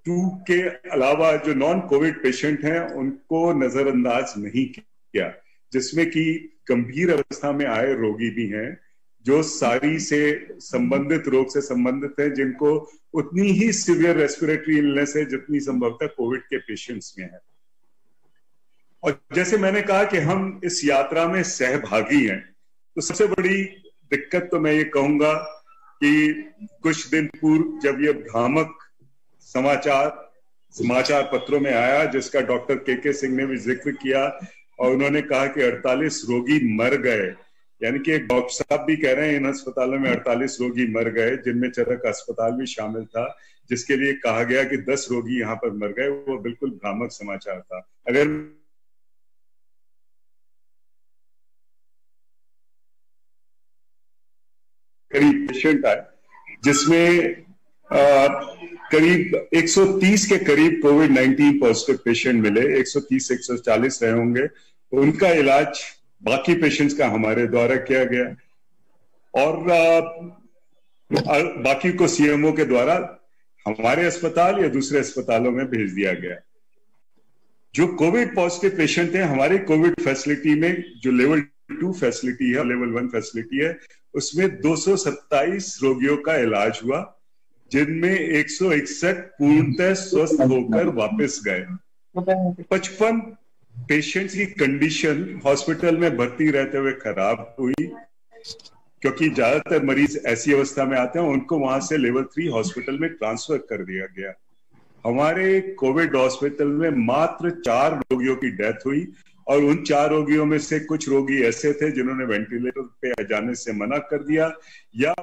2 के अलावा जो नॉन कोविड पेशेंट हैं उनको नजरअंदाज नहीं किया, जिसमें कि गंभीर अवस्था में आए रोगी भी हैं, जो सारी से संबंधित रोग से संबंधित हैं, जिनको उतनी ही सीवियर रेस्पिरेटरी इलनेस है जितनी संभवतः कोविड के पेशेंट्स में है। और जैसे मैंने कहा कि हम इस यात्रा में सहभागी हैं, तो सबसे बड़ी दिक्कत तो मैं ये कहूंगा कि कुछ दिन पूर्व जब ये भ्रामक समाचार पत्रों में आया, जिसका डॉक्टर के सिंह ने भी जिक्र किया, और उन्होंने कहा कि 48 रोगी मर गए, यानी कि एक डॉक्टर साहब भी कह रहे हैं इन अस्पतालों में 48 रोगी मर गए, जिनमें चरक अस्पताल भी शामिल था, जिसके लिए कहा गया कि 10 रोगी यहाँ पर मर गए। वो बिल्कुल भ्रामक समाचार था। अगर करीब पेशेंट आए जिसमें करीब 130 के करीब कोविड-19 पॉजिटिव पेशेंट मिले, 130 140 रहे होंगे। उनका इलाज बाकी पेशेंट्स का हमारे द्वारा किया गया और बाकी को सीएमओ के द्वारा हमारे अस्पताल या दूसरे अस्पतालों में भेज दिया गया। जो कोविड पॉजिटिव पेशेंट हैं, हमारे कोविड फैसिलिटी में जो लेवल 2 फैसिलिटी है, लेवल 1 फैसिलिटी है, उसमें 227 रोगियों का इलाज हुआ, जिनमें 161 पूर्णतः स्वस्थ होकर वापस गए। 55 पेशेंट्स की कंडीशन हॉस्पिटल में भर्ती रहते हुए खराब हुई, क्योंकि ज्यादातर मरीज ऐसी अवस्था में आते हैं, उनको वहां से लेवल 3 हॉस्पिटल में ट्रांसफर कर दिया गया। हमारे कोविड हॉस्पिटल में मात्र 4 रोगियों की डेथ हुई और उन 4 रोगियों में से कुछ रोगी ऐसे थे जिन्होंने वेंटिलेटर पे जाने से मना कर दिया या